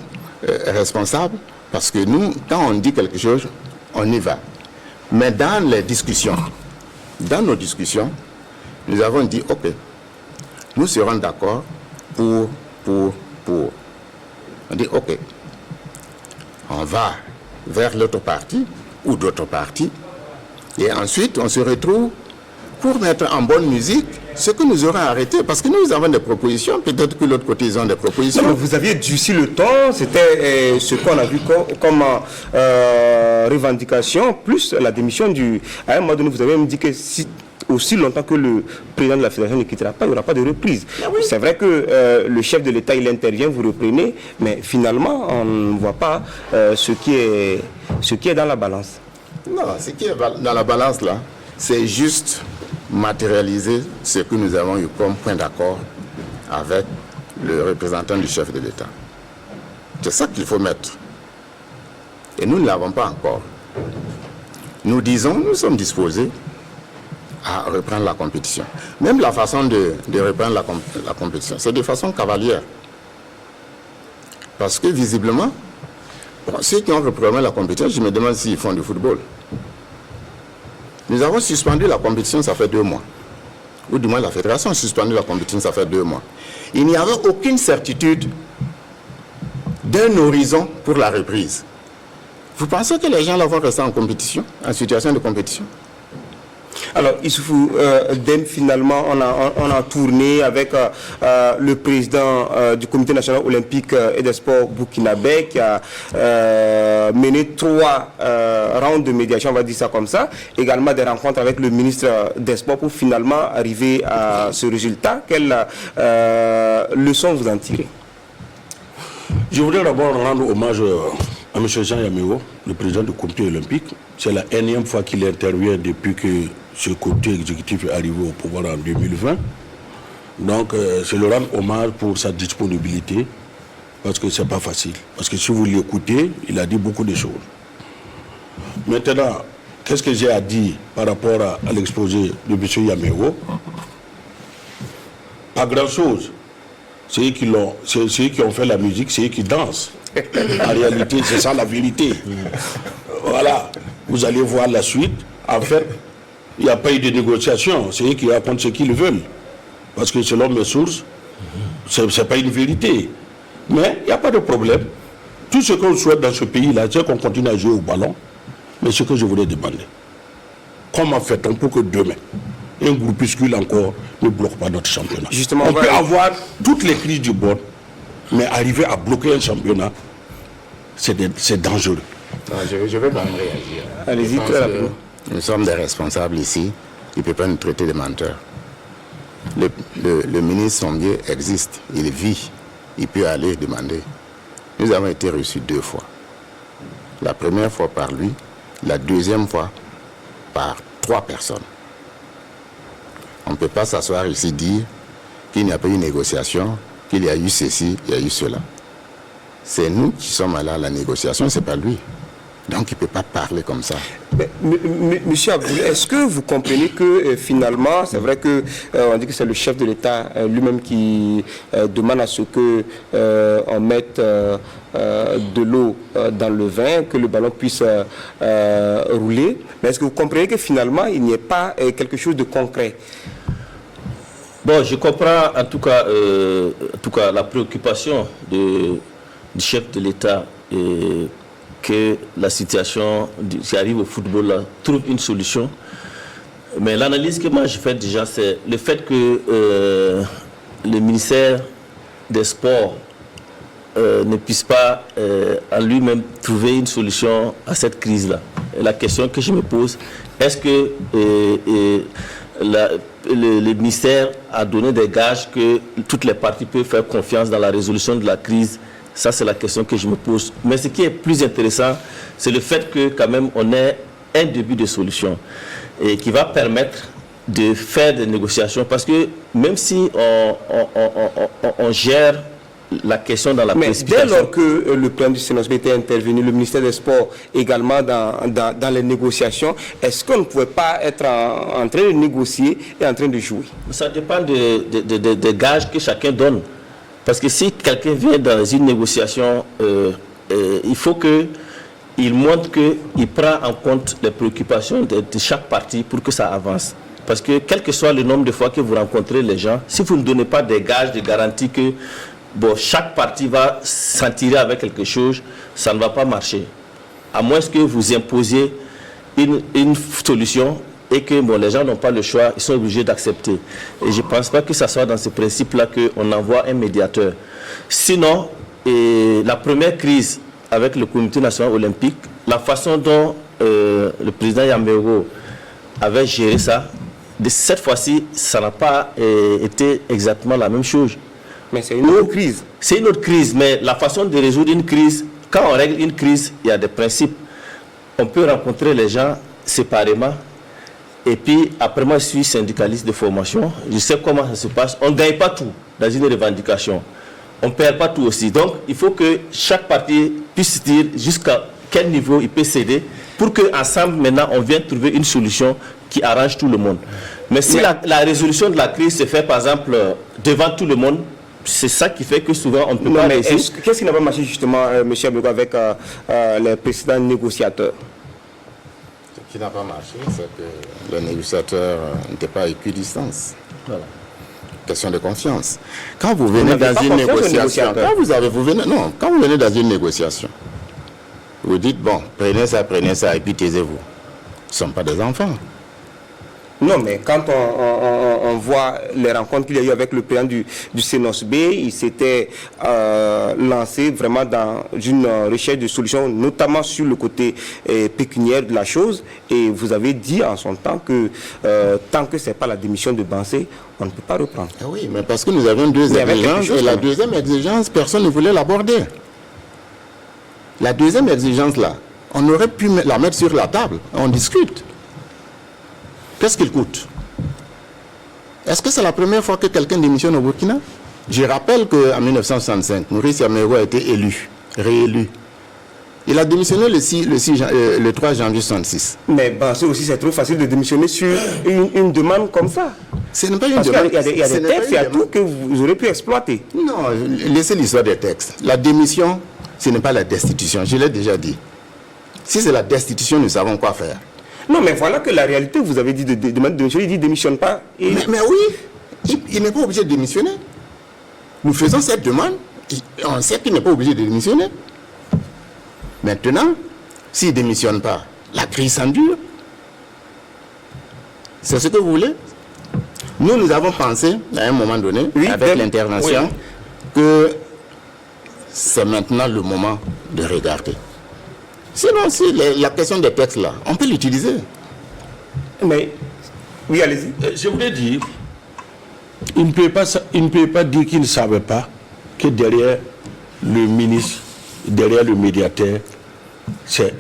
responsables parce que nous, quand on dit quelque chose, on y va. Mais dans les discussions, dans nos discussions, nous avons dit, ok, nous serons d'accord pour. On dit, ok, on va vers l'autre partie ou d'autres parties, et ensuite on se retrouve pour mettre en bonne musique ce que nous aurons arrêté, parce que nous avons des propositions, peut-être que l'autre côté ils ont des propositions. Non, mais vous aviez durci le temps, c'était ce qu'on a vu comme revendication, plus la démission à un moment donné, vous avez même dit que si aussi longtemps que le président de la fédération ne quittera pas, il n'y aura pas de reprise. Oui. C'est vrai que le chef de l'État, il intervient, vous reprenez, mais finalement, on ne voit pas ce qui est dans la balance. Non, ce qui est dans la balance, là, c'est juste matérialiser ce que nous avons eu comme point d'accord avec le représentant du chef de l'État. C'est ça qu'il faut mettre. Et nous ne l'avons pas encore. Nous disons, nous sommes disposés à reprendre la compétition. Même la façon de reprendre la compétition, c'est de façon cavalière. Parce que visiblement, ceux qui ont repris la compétition, je me demande s'ils font du football. Nous avons suspendu la compétition, ça fait 2 mois. Ou du moins la fédération a suspendu la compétition, ça fait 2 mois. Il n'y avait aucune certitude d'un horizon pour la reprise. Vous pensez que les gens là vont rester en compétition, en situation de compétition? Alors, Issoufou Dème, finalement, on a tourné avec le président du Comité national olympique et des sports burkinabé qui a mené 3 rounds de médiation, on va dire ça comme ça. Également des rencontres avec le ministre des Sports pour finalement arriver à ce résultat. Quelle leçon vous en tirez? Je voudrais d'abord rendre hommage à M. Jean Yaméo, le président du Comité olympique. C'est la énième fois qu'il intervient depuis que ce comité exécutif est arrivé au pouvoir en 2020. Donc, je le rends hommage pour sa disponibilité, parce que ce n'est pas facile. Parce que si vous l'écoutez, il a dit beaucoup de choses. Maintenant, qu'est-ce que j'ai à dire par rapport à l'exposé de M. Yamero? Pas grand-chose. C'est eux qui ont fait la musique, c'est eux qui dansent. En réalité, c'est ça la vérité. Voilà. Vous allez voir la suite. En fait, il n'y a pas eu de négociation. C'est eux qui racontent ce qu'ils veulent. Parce que selon mes sources, ce n'est pas une vérité. Mais il n'y a pas de problème. Tout ce qu'on souhaite dans ce pays-là, c'est qu'on continue à jouer au ballon. Mais ce que je voulais demander, comment fait-on pour que demain, un groupuscule encore ne bloque pas notre championnat? Justement, on peut avoir toutes les crises du monde, mais arriver à bloquer un championnat, c'est dangereux. Non, je vais quand même réagir. Allez-y, très rapidement. Nous sommes des responsables ici. Il ne peut pas nous traiter de menteurs. Le ministre Sombier existe. Il vit. Il peut aller demander. Nous avons été reçus 2 fois. La première fois par lui, la deuxième fois par 3 personnes. On ne peut pas s'asseoir ici et dire qu'il n'y a pas eu négociation, qu'il y a eu ceci, il y a eu cela. C'est nous qui sommes allés à la négociation, ce n'est pas lui. Donc il ne peut pas parler comme ça. Monsieur Abdoul, est-ce que vous comprenez que finalement, c'est vrai que on dit que c'est le chef de l'État lui-même qui demande à ce que on mette de l'eau dans le vin, que le ballon puisse rouler. Mais est-ce que vous comprenez que finalement, il n'y ait pas quelque chose de concret? Bon, je comprends en tout cas la préoccupation du chef de l'État et que la situation qui arrive au football là, trouve une solution. Mais l'analyse que moi je fais déjà, c'est le fait que le ministère des Sports ne puisse pas à lui-même trouver une solution à cette crise-là. Et la question que je me pose, est-ce que le ministère a donné des gages que toutes les parties peuvent faire confiance dans la résolution de la crise? Ça, c'est la question que je me pose. Mais ce qui est plus intéressant, c'est le fait que quand même on ait un début de solution et qui va permettre de faire des négociations. Parce que même si on gère la question dans la précipitation... Mais dès lors que le plan du CNOSB était intervenu, le ministère des Sports également dans les négociations, est-ce qu'on ne pouvait pas être en train de négocier et en train de jouer? Ça dépend des gages que chacun donne. Parce que si quelqu'un vient dans une négociation, il faut qu'il montre qu'il prend en compte les préoccupations de chaque partie pour que ça avance. Parce que quel que soit le nombre de fois que vous rencontrez les gens, si vous ne donnez pas des gages, de garantie que chaque partie va s'en tirer avec quelque chose, ça ne va pas marcher. À moins que vous imposiez une solution et que les gens n'ont pas le choix, ils sont obligés d'accepter. Et je ne pense pas que ce soit dans ce principe-là qu'on envoie un médiateur. Sinon, la première crise avec le Comité national olympique, la façon dont le président Yamero avait géré ça, de cette fois-ci, ça n'a pas été exactement la même chose. Mais c'est une autre crise. C'est une autre crise, mais la façon de résoudre une crise, quand on règle une crise, il y a des principes. On peut rencontrer les gens séparément. Et puis, après, moi, je suis syndicaliste de formation. Je sais comment ça se passe. On ne gagne pas tout dans une revendication. On ne perd pas tout aussi. Donc, il faut que chaque parti puisse dire jusqu'à quel niveau il peut céder pour qu'ensemble, maintenant, on vienne trouver une solution qui arrange tout le monde. Mais si la résolution de la crise se fait, par exemple, devant tout le monde, c'est ça qui fait que souvent, on ne peut pas réussir. Qu'est-ce qui n'a pas marché, justement, M. Abdoul, avec les précédents négociateurs? Ce qui n'a pas marché, c'est que les négociateurs n'étaient pas à équidistance. Voilà. Question de confiance. Quand vous venez dans une négociation, quand vous venez dans une négociation, vous dites, bon, prenez ça, et puis taisez-vous. Ce ne sont pas des enfants. Non, mais quand on voit les rencontres qu'il y a eu avec le président du CNOSB, il s'était lancé vraiment dans une recherche de solutions, notamment sur le côté pécuniaire de la chose. Et vous avez dit en son temps que tant que ce n'est pas la démission de Bansé, on ne peut pas reprendre. Ah oui, mais parce que nous avions 2 exigences, et la deuxième exigence, personne ne voulait l'aborder. La deuxième exigence, là, on aurait pu la mettre sur la table, on discute. Qu'est-ce qu'il coûte? Est-ce que c'est la première fois que quelqu'un démissionne au Burkina? Je rappelle qu'en 1965, Maurice Yamégo a été réélu. Il a démissionné le 3 janvier 1966. Mais bon, c'est trop facile de démissionner sur une demande comme ça. Ce n'est pas une Parce demande. qu'il y a des textes, il y a tout que vous aurez pu exploiter. Non, laissez l'histoire des textes. La démission, ce n'est pas la destitution. Je l'ai déjà dit. Si c'est la destitution, nous savons quoi faire. Non, mais voilà que la réalité, vous avez dit de démissionner, il dit démissionne pas. Et... Mais oui, il n'est pas obligé de démissionner. Nous faisons cette demande, on sait qu'il n'est pas obligé de démissionner. Maintenant, s'il ne démissionne pas, la crise s'endure. C'est ce que vous voulez? Nous avons pensé, à un moment donné, avec l'intervention, que c'est maintenant le moment de regarder. Sinon, si la question des textes là, on peut l'utiliser. Mais, oui, allez-y. Je voulais dire, il ne peut pas dire qu'il ne savait pas que derrière le ministre, derrière le médiateur, c'est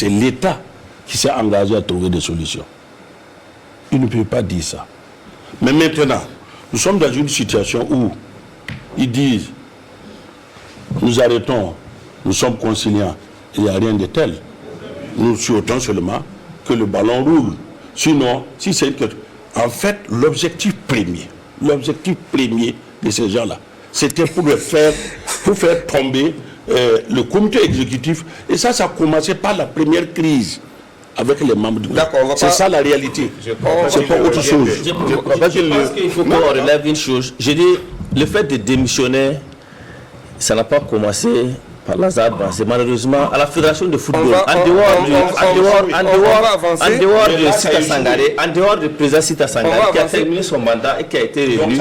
l'État qui s'est engagé à trouver des solutions. Il ne peut pas dire ça. Mais maintenant, nous sommes dans une situation où ils disent, nous arrêtons, nous sommes conciliants, il n'y a rien de tel. Nous souhaitons seulement que le ballon roule. Sinon, si c'est que... En fait, l'objectif premier de ces gens-là, c'était pour faire tomber le comité exécutif. Et ça a commencé par la première crise avec les membres du gouvernement. C'est ça la réalité. C'est pas autre chose. Je pense qu'il faut qu'on relève une chose. Je dis, le fait de démissionner, ça n'a pas commencé par Lazare Bansé. Malheureusement, à la Fédération de football, en dehors de Sita Sangaré, en dehors du président Sita Sangaré, qui a terminé son mandat et qui a été réélu,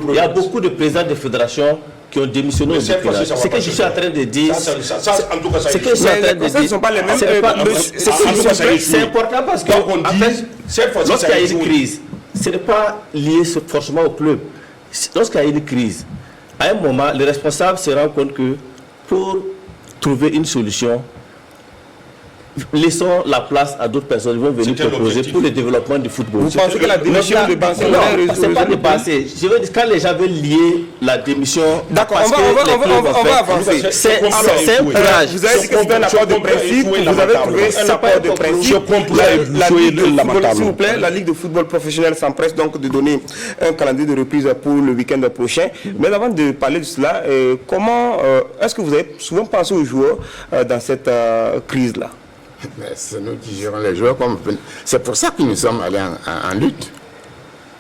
il y a beaucoup de présidents de fédérations qui ont démissionné au Burkina. Ce que je suis en train de dire, ce ne sont pas les mêmes. C'est important parce que, en fait, lorsqu'il y a une crise, ce n'est pas lié forcément au club. Lorsqu'il y a une crise, à un moment, le responsable se rend compte que pour trouver une solution, laissons la place à d'autres personnes qui vont venir proposer pour le développement du football. Vous pensez que la démission de Bansé... Non, ce n'est pas de Bansé. Je veux dire, quand les gens veulent lier la démission... D'accord, on va avancer. C'est un courage. Vous avez dit que c'est un accord de principe, vous avez trouvé un accord de principe. S'il vous plaît, la Ligue de football professionnel s'empresse donc de donner un calendrier de reprise pour le week-end prochain. Mais avant de parler de cela, comment est-ce que vous avez souvent pensé aux joueurs dans cette crise-là? C'est nous qui gérons les joueurs. C'est pour ça que nous sommes allés en lutte.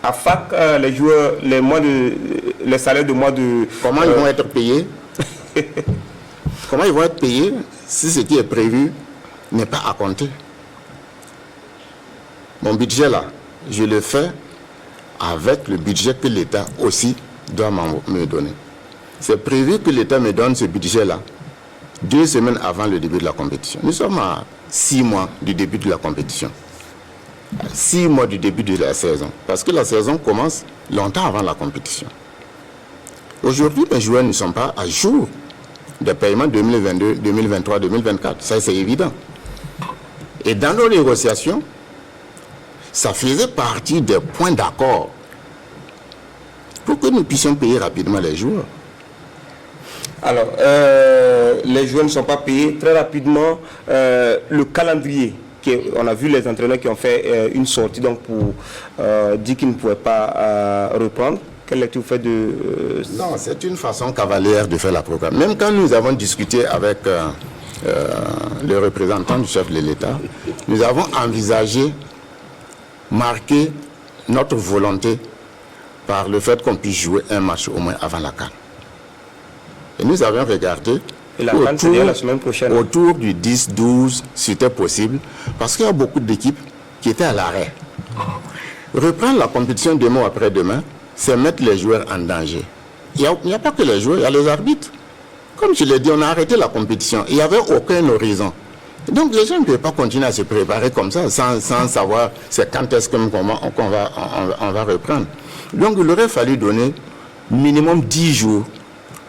À FAC, les joueurs, les salaires de mois de... Comment ils vont être payés? Comment ils vont être payés si ce qui est prévu n'est pas à compter? Mon budget là, je le fais avec le budget que l'État aussi doit me donner. C'est prévu que l'État me donne ce budget là 2 semaines avant le début de la compétition. Nous sommes à 6 mois du début de la compétition. 6 mois du début de la saison. Parce que la saison commence longtemps avant la compétition. Aujourd'hui, les joueurs ne sont pas à jour des paiements 2022, 2023, 2024. Ça, c'est évident. Et dans nos négociations, ça faisait partie des points d'accord pour que nous puissions payer rapidement les joueurs. Alors, les joueurs ne sont pas payés très rapidement. Le calendrier, on a vu les entraîneurs qui ont fait une sortie donc pour dire qu'ils ne pouvaient pas reprendre. Quelle lecture vous faites de... Non, c'est une façon cavalière de faire la programme. Même quand nous avons discuté avec le représentant du chef de l'État, nous avons envisagé marquer notre volonté par le fait qu'on puisse jouer un match au moins avant la CAN. Et nous avions regardé autour du 10-12, si c'était possible, parce qu'il y a beaucoup d'équipes qui étaient à l'arrêt. Reprendre la compétition demain ou après-demain, c'est mettre les joueurs en danger. Il n'y a pas que les joueurs, il y a les arbitres. Comme je l'ai dit, on a arrêté la compétition. Il n'y avait aucun horizon. Donc les gens ne peuvent pas continuer à se préparer comme ça sans savoir c'est quand est-ce qu'on va reprendre. Donc il aurait fallu donner minimum 10 jours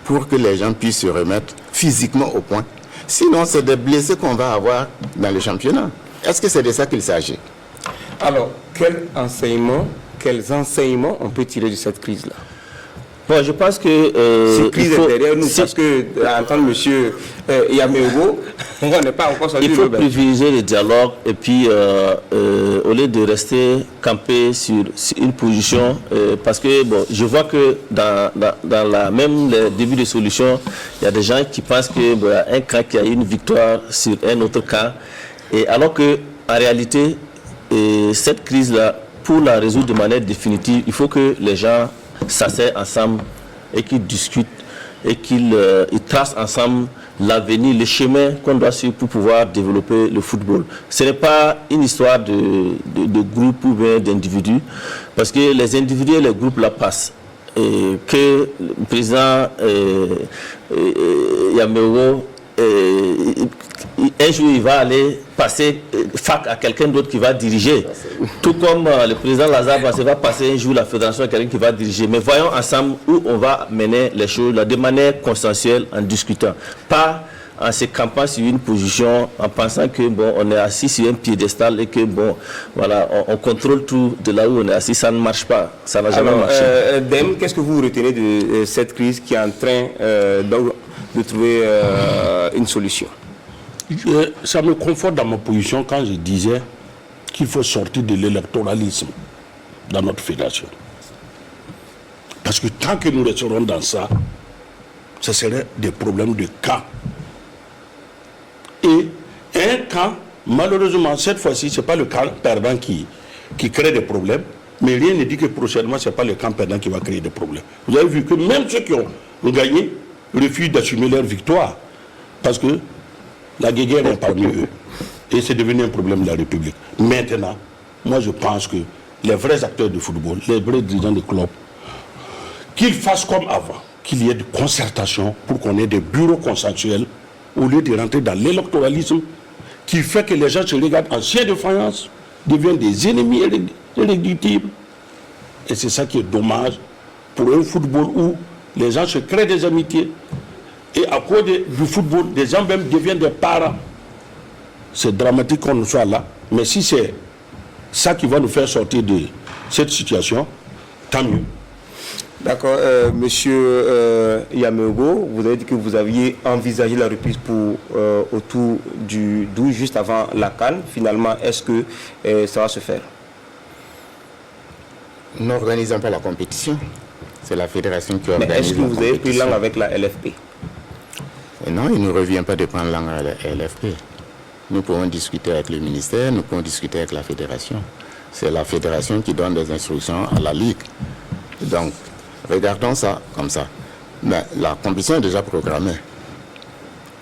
pour que les gens puissent se remettre physiquement au point. Sinon, c'est des blessés qu'on va avoir dans le championnat. Est-ce que c'est de ça qu'il s'agit? Alors, quel enseignement quels enseignements on peut tirer de cette crise-là? Bon, je pense que... cette crise est derrière nous, parce que, à entendre M. Yameogo, on n'est pas encore sorti. Il faut privilégier le dialogue et puis, au lieu de rester campé sur une position, parce que, bon, je vois que dans même le début de solution, il y a des gens qui pensent que bon, un camp qui a eu une victoire sur un autre camp, et alors que, en réalité, cette crise-là, pour la résoudre de manière définitive, il faut que les gens s'asseyent ensemble et qu'ils discutent et qu'ils tracent ensemble l'avenir, le chemin qu'on doit suivre pour pouvoir développer le football. Ce n'est pas une histoire de groupe ou bien d'individus, parce que les individus et les groupes la passent. Et que le président Yameogo, un jour il va aller passer fac à quelqu'un d'autre qui va diriger, tout comme le président Lazare va passer un jour la fédération à quelqu'un qui va diriger. Mais voyons ensemble où on va mener les choses là, de manière consensuelle, en discutant, pas en se campant sur une position, en pensant que bon, on est assis sur un piédestal et que bon, voilà, on contrôle tout de là où on est assis. Ça ne marche pas, ça n'a jamais marché. Dem, qu'est-ce que vous retenez de cette crise qui est en train de trouver une solution? Ça me conforte dans ma position quand je disais qu'il faut sortir de l'électoralisme dans notre fédération. Parce que tant que nous resterons dans ça, ce serait des problèmes de camp. Et un camp, malheureusement, cette fois-ci, ce n'est pas le camp perdant qui crée des problèmes, mais rien ne dit que prochainement, ce n'est pas le camp perdant qui va créer des problèmes. Vous avez vu que même ceux qui ont gagné refusent d'assumer leur victoire. Parce que la guerre est parmi eux. Et c'est devenu un problème de la République. Maintenant, moi je pense que les vrais acteurs du football, les vrais dirigeants des clubs, qu'ils fassent comme avant, qu'il y ait de concertation pour qu'on ait des bureaux consensuels au lieu de rentrer dans l'électoralisme qui fait que les gens se regardent en chien de faïence, deviennent des ennemis irréductibles. Et c'est ça qui est dommage pour un football où les gens se créent des amitiés. Et à cause du football, des gens même deviennent des parents. C'est dramatique qu'on soit là. Mais si c'est ça qui va nous faire sortir de cette situation, tant mieux. D'accord. Monsieur Yameogo, vous avez dit que vous aviez envisagé la reprise pour autour du 12, juste avant la CAN. Finalement, est-ce que ça va se faire? Nous n'organisons pas la compétition. C'est la fédération qui organise la compétition. Mais est-ce que vous avez pris langue avec la LFP? Et non, il ne nous revient pas de prendre langue à la LFP. Nous pouvons discuter avec le ministère, nous pouvons discuter avec la fédération. C'est la fédération qui donne des instructions à la Ligue. Donc, regardons ça comme ça. Mais la compétition est déjà programmée.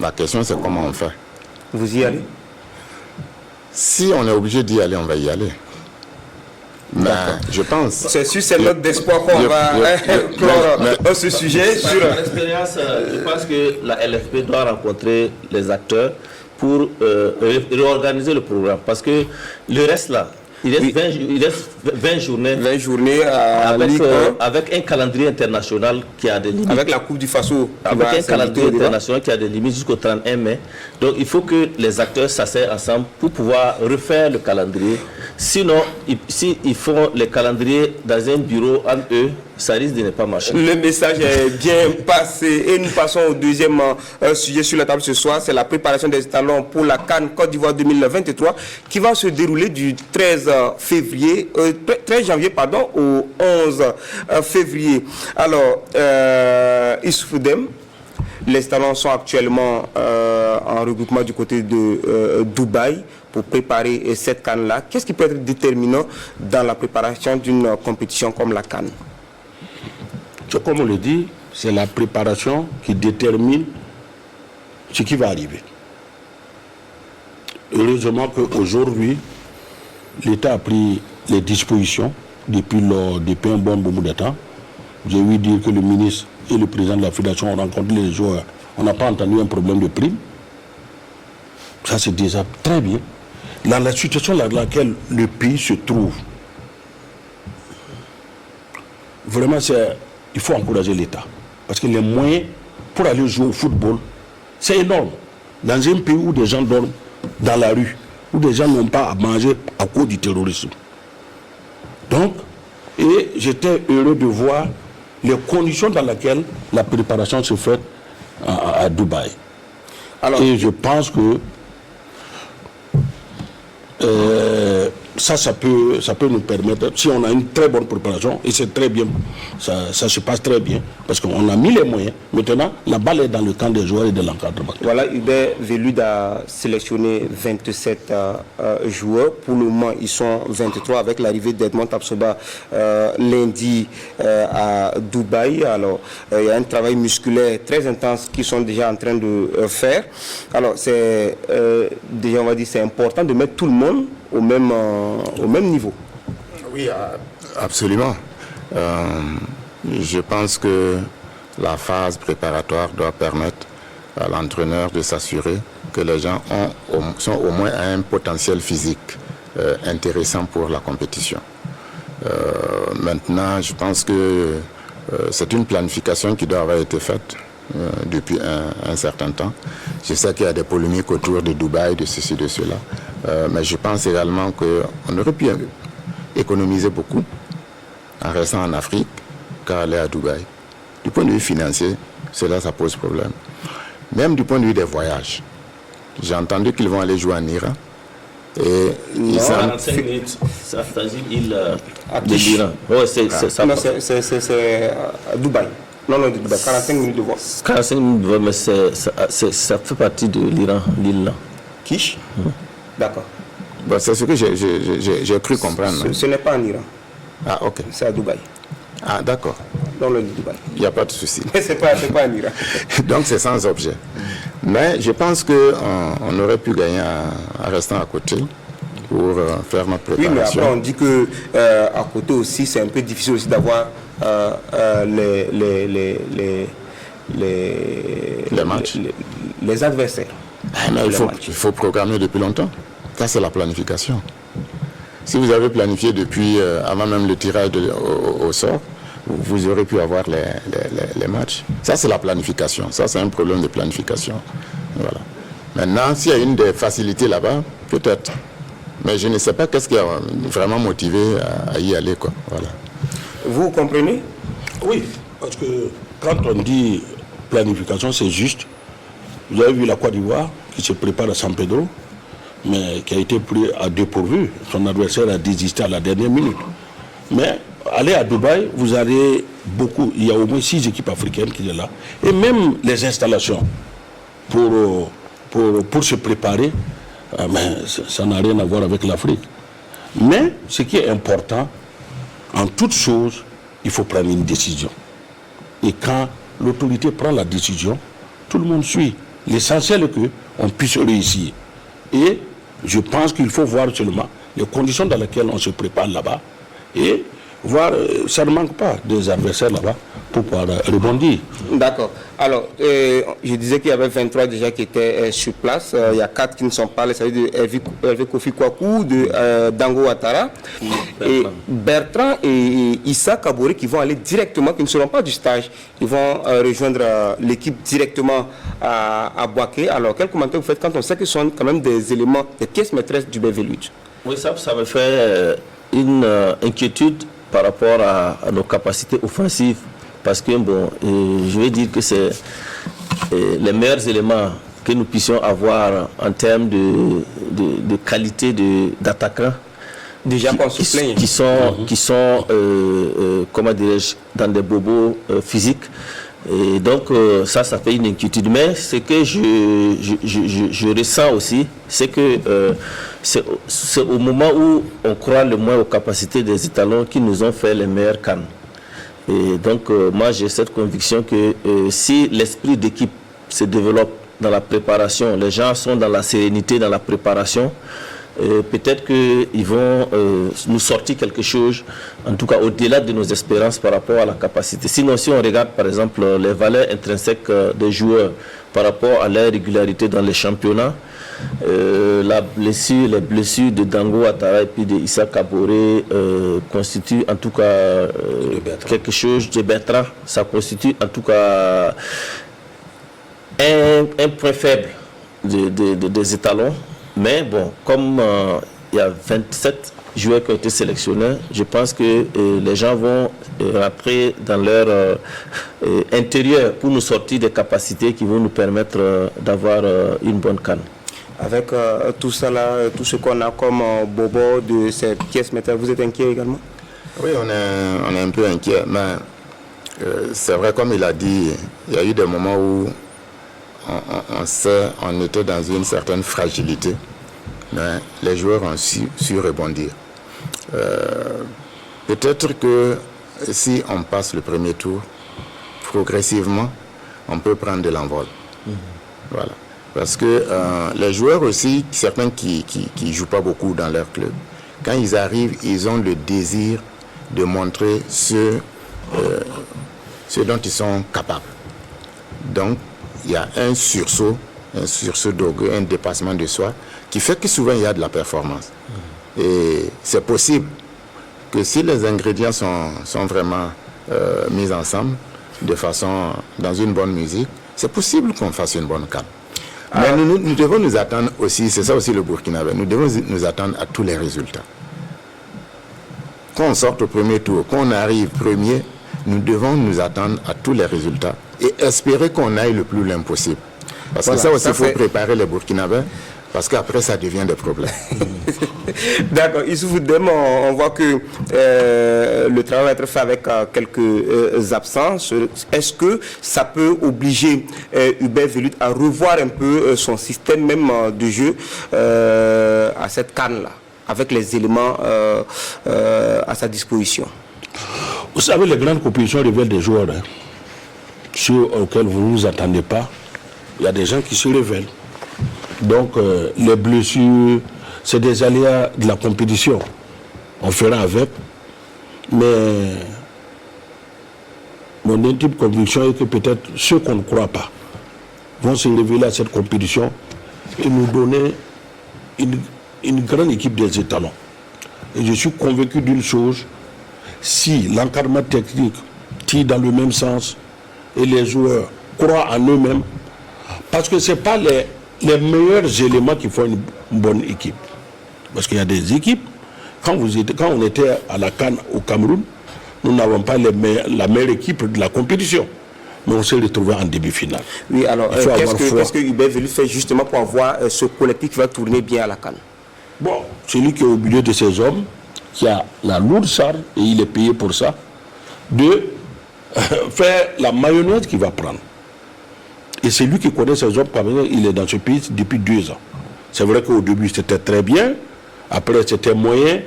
La question, c'est comment on fait. Vous y allez? Si on est obligé d'y aller, on va y aller. Mais je pense... C'est sur cette note d'espoir qu'on va clore ce sujet. Sur l'expérience, je pense que la LFP doit rencontrer les acteurs pour réorganiser le programme. Parce que le reste là, il reste 20 journées. 20 journées avec un calendrier international qui a des limites. Avec la Coupe du Faso. Avec un calendrier international qui a des limites jusqu'au 31 mai. Donc il faut que les acteurs s'asseyent ensemble pour pouvoir refaire le calendrier. Sinon, s'ils font les calendriers dans un bureau entre eux, ça risque de ne pas marcher. Le message est bien passé et nous passons au deuxième sujet sur la table ce soir. C'est la préparation des talons pour la CAN Côte d'Ivoire 2023 qui va se dérouler du 13 janvier au 11 février. Alors, Issoufou Dem, les talons sont actuellement en regroupement du côté de Dubaï pour préparer cette CAN-là. Qu'est-ce qui peut être déterminant dans la préparation d'une compétition comme la CAN? Comme on le dit, c'est la préparation qui détermine ce qui va arriver. Heureusement qu'aujourd'hui, l'État a pris les dispositions depuis un bon bout de temps. J'ai vu dire que le ministre et le président de la fédération ont rencontré les joueurs. On n'a pas entendu un problème de prime. Ça, c'est déjà très bien. Dans la situation dans laquelle le pays se trouve, vraiment, il faut encourager l'État. Parce que les moyens pour aller jouer au football, c'est énorme. Dans un pays où des gens dorment dans la rue, où des gens n'ont pas à manger à cause du terrorisme. Donc, Et j'étais heureux de voir les conditions dans lesquelles la préparation se fait à Dubaï. Alors, et je pense que ça peut nous permettre, si on a une très bonne préparation, et c'est très bien, ça se passe très bien, parce qu'on a mis les moyens. Maintenant, la balle est dans le camp des joueurs et de l'encadrement. Voilà, Hubert Velud a sélectionné 27 joueurs. Pour le moment, ils sont 23 avec l'arrivée d'Edmond Tapsoba lundi à Dubaï. Alors, il y a un travail musculaire très intense qu'ils sont déjà en train de faire. Alors, c'est déjà, on va dire, c'est important de mettre tout le monde au même niveau. Oui, absolument. Je pense que la phase préparatoire doit permettre à l'entraîneur de s'assurer que les gens sont au moins à un potentiel physique intéressant pour la compétition. Maintenant, je pense que c'est une planification qui doit avoir été faite depuis un certain temps. Je sais qu'il y a des polémiques autour de Dubaï, de ceci, de cela, mais je pense également qu'on aurait pu économiser beaucoup en restant en Afrique qu'à aller à Dubaï. Du point de vue financier, cela, ça pose problème. Même du point de vue des voyages. J'ai entendu qu'ils vont aller jouer en Iran. Et non, 45 minutes, ça s'agit de l'Iran. Ouais, c'est à Dubaï. Non, Dubaï, 45 minutes de vol. 45 minutes de vol, mais ça fait partie de l'Iran, l'île là. Kish D'accord. Bon, c'est ce que j'ai cru comprendre. Ce n'est pas en Iran. Ah, ok. C'est à Dubaï. Ah, d'accord. Dans le Dubaï. Il n'y a pas de souci. Mais c'est pas en Iran. Donc, c'est sans objet. Mais je pense qu'on aurait pu gagner en restant à côté pour faire notre préparation. Oui, mais après, on dit qu'à côté aussi, c'est un peu difficile aussi d'avoir les matchs. Les adversaires. Mais il faut programmer depuis longtemps. Ça, c'est la planification. Si vous avez planifié depuis avant même le tirage au sort, vous aurez pu avoir les matchs. Ça, c'est la planification. Ça, c'est un problème de planification. Voilà. Maintenant, s'il y a une des facilités là-bas, peut-être. Mais je ne sais pas qu'est-ce qui a vraiment motivé à y aller, quoi. Voilà. Vous comprenez? Oui, parce que quand on dit planification, c'est juste. Vous avez vu la Côte d'Ivoire qui se prépare à San Pedro, mais qui a été pris à dépourvu. Son adversaire a désisté à la dernière minute. Mais aller à Dubaï, vous avez beaucoup, il y a au moins 6 équipes africaines qui sont là. Et même les installations pour se préparer, mais ça n'a rien à voir avec l'Afrique. Mais ce qui est important, en toute chose, il faut prendre une décision. Et quand l'autorité prend la décision, tout le monde suit. L'essentiel est qu'on puisse réussir. Et je pense qu'il faut voir seulement les conditions dans lesquelles on se prépare là-bas et voir, ça ne manque pas des adversaires là-bas pour pouvoir rebondir. D'accord. Alors, je disais qu'il y avait 23 déjà qui étaient sur place. Il y a 4 qui ne sont pas là, ça veut dire Hervé Kofi Kwaku, de Dango Ouattara, et Bertrand et Issa Kaboré qui vont aller directement, qui ne seront pas du stage. Ils vont rejoindre l'équipe directement à Bouaké. Alors, quel commentaire vous faites quand on sait que ce sont quand même des éléments, des pièces maîtresses du Velud? Oui, ça me fait une inquiétude par rapport à nos capacités offensives. Parce que, bon, je vais dire que c'est les meilleurs éléments que nous puissions avoir en termes de qualité d'attaquants. Déjà qui sont comment dirais-je, dans des bobos physiques. Et donc, ça fait une inquiétude. Mais ce que je ressens aussi, c'est que c'est au moment où on croit le moins aux capacités des étalons qui nous ont fait les meilleurs cannes. Et donc, moi, j'ai cette conviction que si l'esprit d'équipe se développe dans la préparation, les gens sont dans la sérénité, dans la préparation, peut-être qu'ils vont nous sortir quelque chose, en tout cas au-delà de nos espérances par rapport à la capacité. Sinon, si on regarde, par exemple, les valeurs intrinsèques des joueurs par rapport à leur régularité dans les championnats, les blessures de Dango Ouattara et puis de Issa Kaboré constituent en tout cas quelque chose de Bertrand. Ça constitue en tout cas un point faible des étalons. Mais bon, comme il y a 27 joueurs qui ont été sélectionnés, je pense que les gens vont rentrer dans leur intérieur pour nous sortir des capacités qui vont nous permettre d'avoir une bonne CAN. Avec tout ça là, tout ce qu'on a comme bobo de ces pièces métal, vous êtes inquiet également? Oui, on est un peu inquiet, mais c'est vrai, comme il a dit, il y a eu des moments où on était dans une certaine fragilité, mais les joueurs ont su rebondir. Peut-être que si on passe le premier tour, progressivement, on peut prendre de l'envol. Voilà. Parce que les joueurs aussi, certains qui ne jouent pas beaucoup dans leur club, quand ils arrivent, ils ont le désir de montrer ce dont ils sont capables. Donc, il y a un sursaut d'orgueil, un dépassement de soi, qui fait que souvent il y a de la performance. Et c'est possible que si les ingrédients sont vraiment mis ensemble, de façon, dans une bonne musique, c'est possible qu'on fasse une bonne CAN. Mais nous devons nous attendre aussi, c'est ça aussi le Burkinabé, nous devons nous attendre à tous les résultats. Quand on sort au premier tour, quand on arrive premier, nous devons nous attendre à tous les résultats et espérer qu'on aille le plus loin possible. Parce que ça aussi, il faut préparer les Burkinabés, parce qu'après, ça devient des problèmes. D'accord. Issoufou Dème, on voit que le travail va être fait avec quelques absences. Est-ce que ça peut obliger Hubert Velud à revoir un peu son système même de jeu à cette CAN-là, avec les éléments à sa disposition? Vous savez, les grandes compétitions révèlent des joueurs, ceux auxquels vous ne vous attendez pas. Il y a des gens qui se révèlent. Donc, les blessures, c'est des aléas de la compétition. On fera avec. Mais mon intime conviction est que peut-être ceux qu'on ne croit pas vont se révéler à cette compétition et nous donner une grande équipe des étalons. Et je suis convaincu d'une chose, si l'encadrement technique tire dans le même sens et les joueurs croient en eux-mêmes, parce que ce n'est pas les meilleurs éléments qui font une bonne équipe. Parce qu'il y a des équipes, quand on était à la CAN au Cameroun, nous n'avons pas la meilleure équipe de la compétition. Mais on s'est retrouvé en demi-finale. Oui, alors qu'est-ce que Hubert Velud fait justement pour avoir ce collectif qui va tourner bien à la CAN? Bon, celui qui est au milieu de ces hommes, qui a la lourde charge, et il est payé pour ça, de faire la mayonnaise qu'il va prendre. Et c'est lui qui connaît ces hommes, il est dans ce pays depuis 2 ans. C'est vrai qu'au début c'était très bien, après c'était moyen,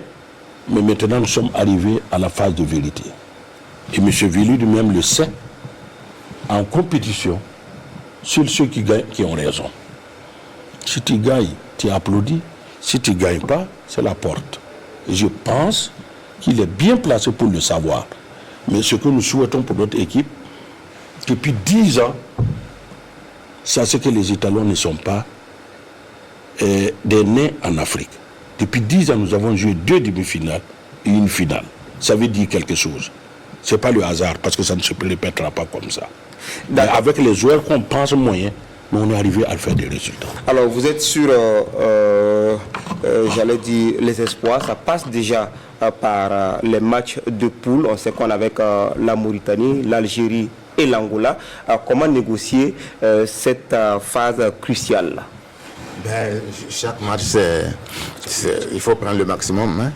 mais maintenant nous sommes arrivés à la phase de vérité. Et M. Velud lui-même le sait, en compétition, seuls ceux qui gagnent qui ont raison. Si tu gagnes, tu applaudis. Si tu ne gagnes pas, c'est la porte. Et je pense qu'il est bien placé pour le savoir. Mais ce que nous souhaitons pour notre équipe, depuis 10 ans, c'est que les Étalons ne sont pas des nés en Afrique. Depuis 10 ans, nous avons joué 2 demi-finales et une finale. Ça veut dire quelque chose. Ce n'est pas le hasard, parce que ça ne se répétera pas comme ça. Mais avec les joueurs qu'on pense moyens, on est arrivé à faire des résultats. Alors, vous êtes sur, j'allais dire, les espoirs. Ça passe déjà par les matchs de poule. On sait qu'on a avec la Mauritanie, l'Algérie et l'Angola. Comment négocier cette phase cruciale? Chaque match, il faut prendre le maximum.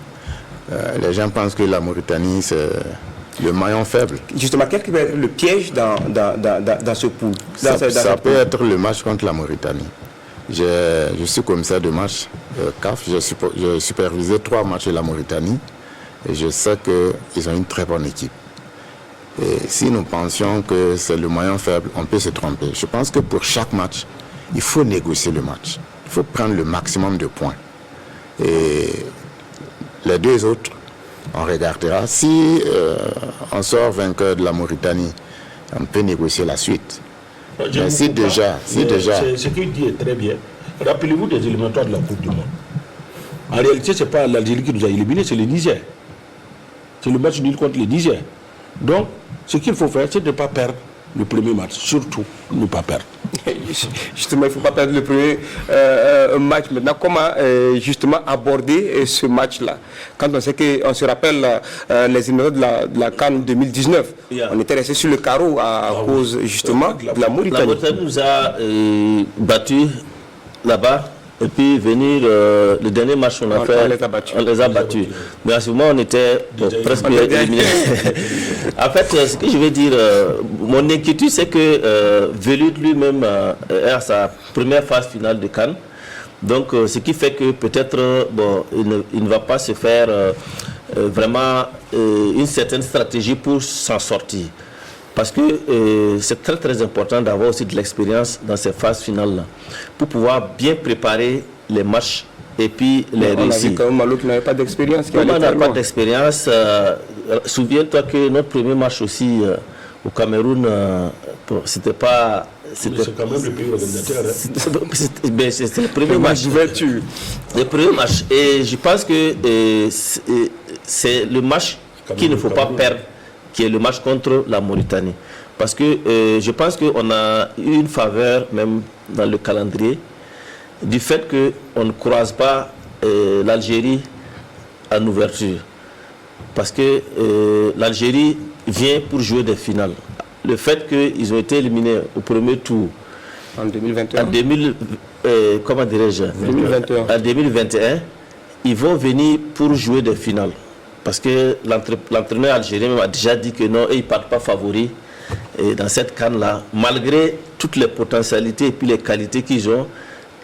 Les gens pensent que la Mauritanie, c'est le maillon faible. Justement, quel peut être le piège dans ce pool? Ça peut être le match contre la Mauritanie. Je suis commissaire de match CAF. J'ai supervisé 3 matchs de la Mauritanie. Et je sais qu'ils ont une très bonne équipe. Et si nous pensions que c'est le maillon faible, on peut se tromper. Je pense que pour chaque match, il faut négocier le match. Il faut prendre le maximum de points. Et les 2 autres, on regardera. Si on sort vainqueur de la Mauritanie, on peut négocier la suite. Mais si déjà... Ce qu'il dit est très bien. Rappelez-vous des éliminatoires de la Coupe du Monde. En réalité, ce n'est pas l'Algérie qui nous a éliminés, c'est le Niger. C'est le match nul contre le Niger. Donc, ce qu'il faut faire, c'est de ne pas perdre le premier match. Surtout, ne pas perdre. justement, il ne faut pas perdre le premier match. Maintenant, comment justement aborder ce match-là? Quand on sait qu'on se rappelle les éliminatoires de la CAN 2019, on était resté sur le carreau à cause justement de la Mauritanie. La Mauritanie nous a battus là-bas. Et puis venir, le dernier match qu'on a fait, on les a battus. Mais à ce moment, on était presque éliminés. En fait, ce que je veux dire, mon inquiétude, c'est que Velud lui-même est à sa première phase finale de CAN. Donc, ce qui fait que peut-être, il ne va pas se faire vraiment une certaine stratégie pour s'en sortir. Parce que c'est très très important d'avoir aussi de l'expérience dans ces phases finales-là pour pouvoir bien préparer les matchs et puis les réussir. On a vu quand même Malo qui n'avait pas d'expérience. On n'a pas d'expérience. Souviens-toi que notre premier match aussi au Cameroun, c'était pas... C'est quand même le pays organisateur. C'est le premier match d'ouverture. Le premier match. Et je pense que c'est le match qu'il ne faut pas perdre, qui est le match contre la Mauritanie. Parce que je pense qu'on a eu une faveur même dans le calendrier du fait qu'on ne croise pas l'Algérie en ouverture. Parce que l'Algérie vient pour jouer des finales. Le fait qu'ils ont été éliminés au premier tour en 2021, comment dirais-je, 2021. En 2021, ils vont venir pour jouer des finales. Parce que l'entraîneur algérien m'a déjà dit que non, ils ne partent pas favoris dans cette CAN-là. Malgré toutes les potentialités et puis les qualités qu'ils ont,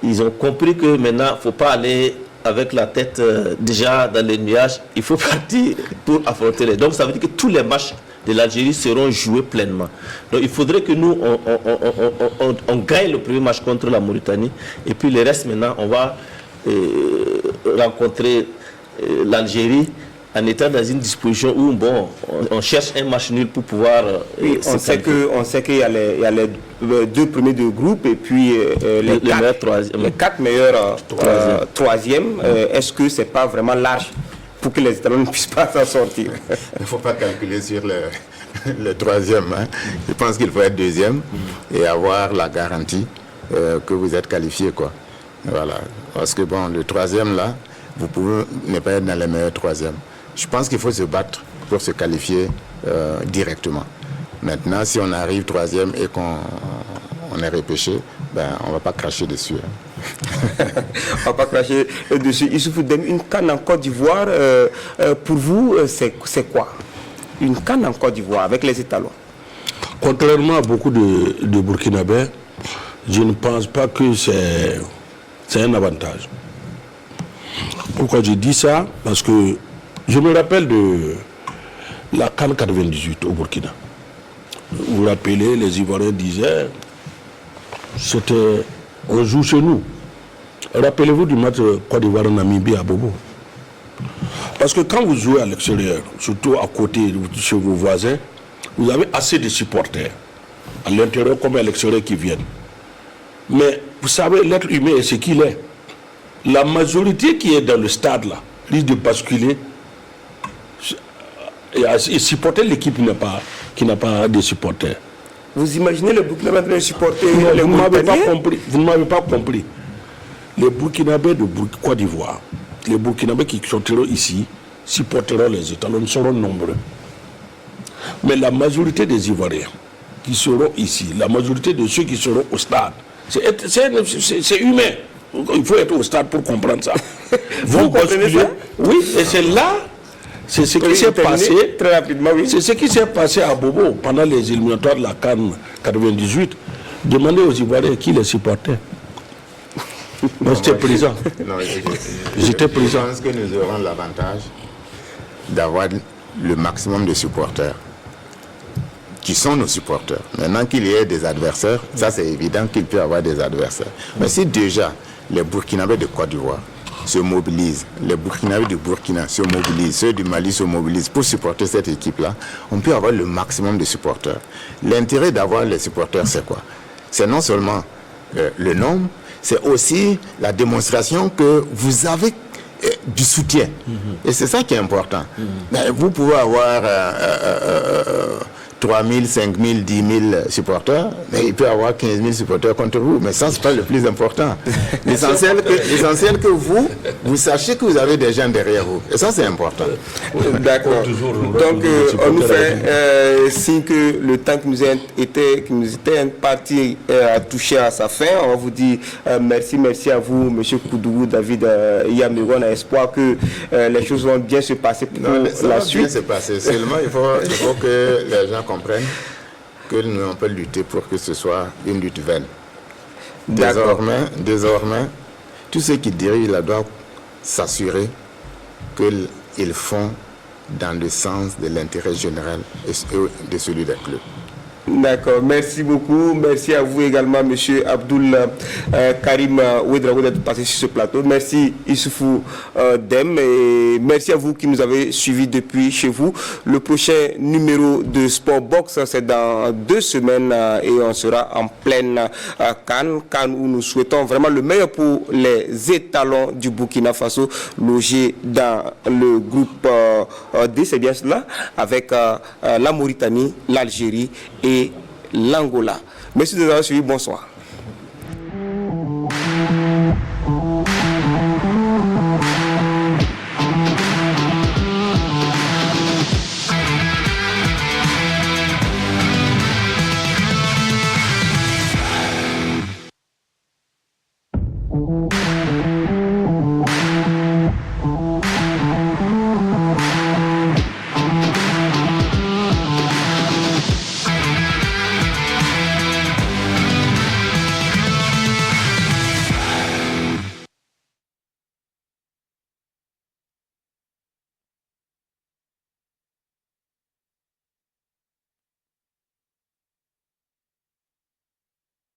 ils ont compris que maintenant, il ne faut pas aller avec la tête déjà dans les nuages. Il faut partir pour affronter les. Donc ça veut dire que tous les matchs de l'Algérie seront joués pleinement. Donc il faudrait que nous, on gagne le premier match contre la Mauritanie. Et puis le reste, maintenant, on va rencontrer l'Algérie en étant dans une disposition où on cherche un match nul pour pouvoir... Oui, on sait qu'il y a les deux premiers de groupe et puis les quatre meilleurs troisièmes. Est-ce que ce n'est pas vraiment large pour que les Italiens ne puissent pas s'en sortir? Il ne faut pas calculer sur le troisième. Hein. Je pense qu'il faut être deuxième et avoir la garantie que vous êtes qualifié, quoi. Voilà. Parce que le troisième là, vous pouvez ne pas être dans les meilleurs troisièmes. Je pense qu'il faut se battre pour se qualifier directement. Maintenant, si on arrive troisième et qu'on est repêché, on ne va pas cracher dessus. Hein. On ne va pas cracher dessus. Il suffit d'une CAN en Côte d'Ivoire. Pour vous, c'est quoi? Une CAN en Côte d'Ivoire avec les Étalons? Contrairement à beaucoup de Burkinabés, je ne pense pas que c'est un avantage. Pourquoi je dis ça? Parce que je me rappelle de la CAN 98 au Burkina. Vous vous rappelez, les Ivoiriens disaient, on joue chez nous. Rappelez-vous du match Côte d'Ivoire-Namibie à Bobo. Parce que quand vous jouez à l'extérieur, surtout à côté chez vos voisins, vous avez assez de supporters, à l'intérieur comme à l'extérieur qui viennent. Mais vous savez, l'être humain est ce qu'il est. La majorité qui est dans le stade là risque de basculer et supporter l'équipe qui n'a pas de supporters. Vous imaginez le Burkinabé de supporter les Mauritaniens? Vous ne m'avez pas compris. Les Burkinabés de Côte d'Ivoire, les Burkinabés qui sortiront ici, supporteront les Étalons, ils seront nombreux. Mais la majorité des Ivoiriens qui seront ici, la majorité de ceux qui seront au stade, c'est humain. Il faut être au stade pour comprendre ça. Vous comprenez ça? Oui, et c'est là, c'est ce qui s'est passé très rapidement. Oui. C'est ce qui s'est passé à Bobo pendant les éliminatoires de la CAN 98. Demandez aux Ivoiriens qui les supportait. Moi, j'étais présent. J'étais présent. Je pense que nous aurons l'avantage d'avoir le maximum de supporters qui sont nos supporters. Maintenant qu'il y ait des adversaires, ça c'est évident qu'il peut y avoir des adversaires. Mais si déjà les Burkinabés de Côte d'Ivoire se mobilisent, les Burkinabés du Burkina se mobilisent, ceux du Mali se mobilisent pour supporter cette équipe-là, on peut avoir le maximum de supporters. L'intérêt d'avoir les supporters, c'est quoi? C'est non seulement le nombre, c'est aussi la démonstration que vous avez du soutien. Et c'est ça qui est important. Vous pouvez avoir 3 000, 5 000, 10 000 supporters, mais il peut avoir 15 000 supporters contre vous. Mais ça, c'est pas le plus important. L'essentiel que vous sachiez que vous avez des gens derrière vous. Et ça, c'est important. D'accord. Donc, on nous fait signe que le temps qui nous était imparti a touché à sa fin. On vous dit merci à vous, M. Koudougou, David Yamiro. On a espoir que les choses vont bien se passer pour la suite. Bien se passer. Seulement, il faut que les gens comprennent que nous on peut lutter pour que ce soit une lutte vaine. Désormais, tous ceux qui dirigent là doivent s'assurer qu'ils font dans le sens de l'intérêt général et de celui des clubs. D'accord, merci beaucoup. Merci à vous également, M. Abdoul Karim Ouedraogo, d'être passé sur ce plateau. Merci Issoufou Dem et merci à vous qui nous avez suivis depuis chez vous. Le prochain numéro de Sport Box, c'est dans 2 semaines et on sera en pleine Cannes où nous souhaitons vraiment le meilleur pour les étalons du Burkina Faso logés dans le groupe D, c'est bien cela, avec la Mauritanie, l'Algérie et l'Angola. Merci de nous avoir suivis. Bonsoir.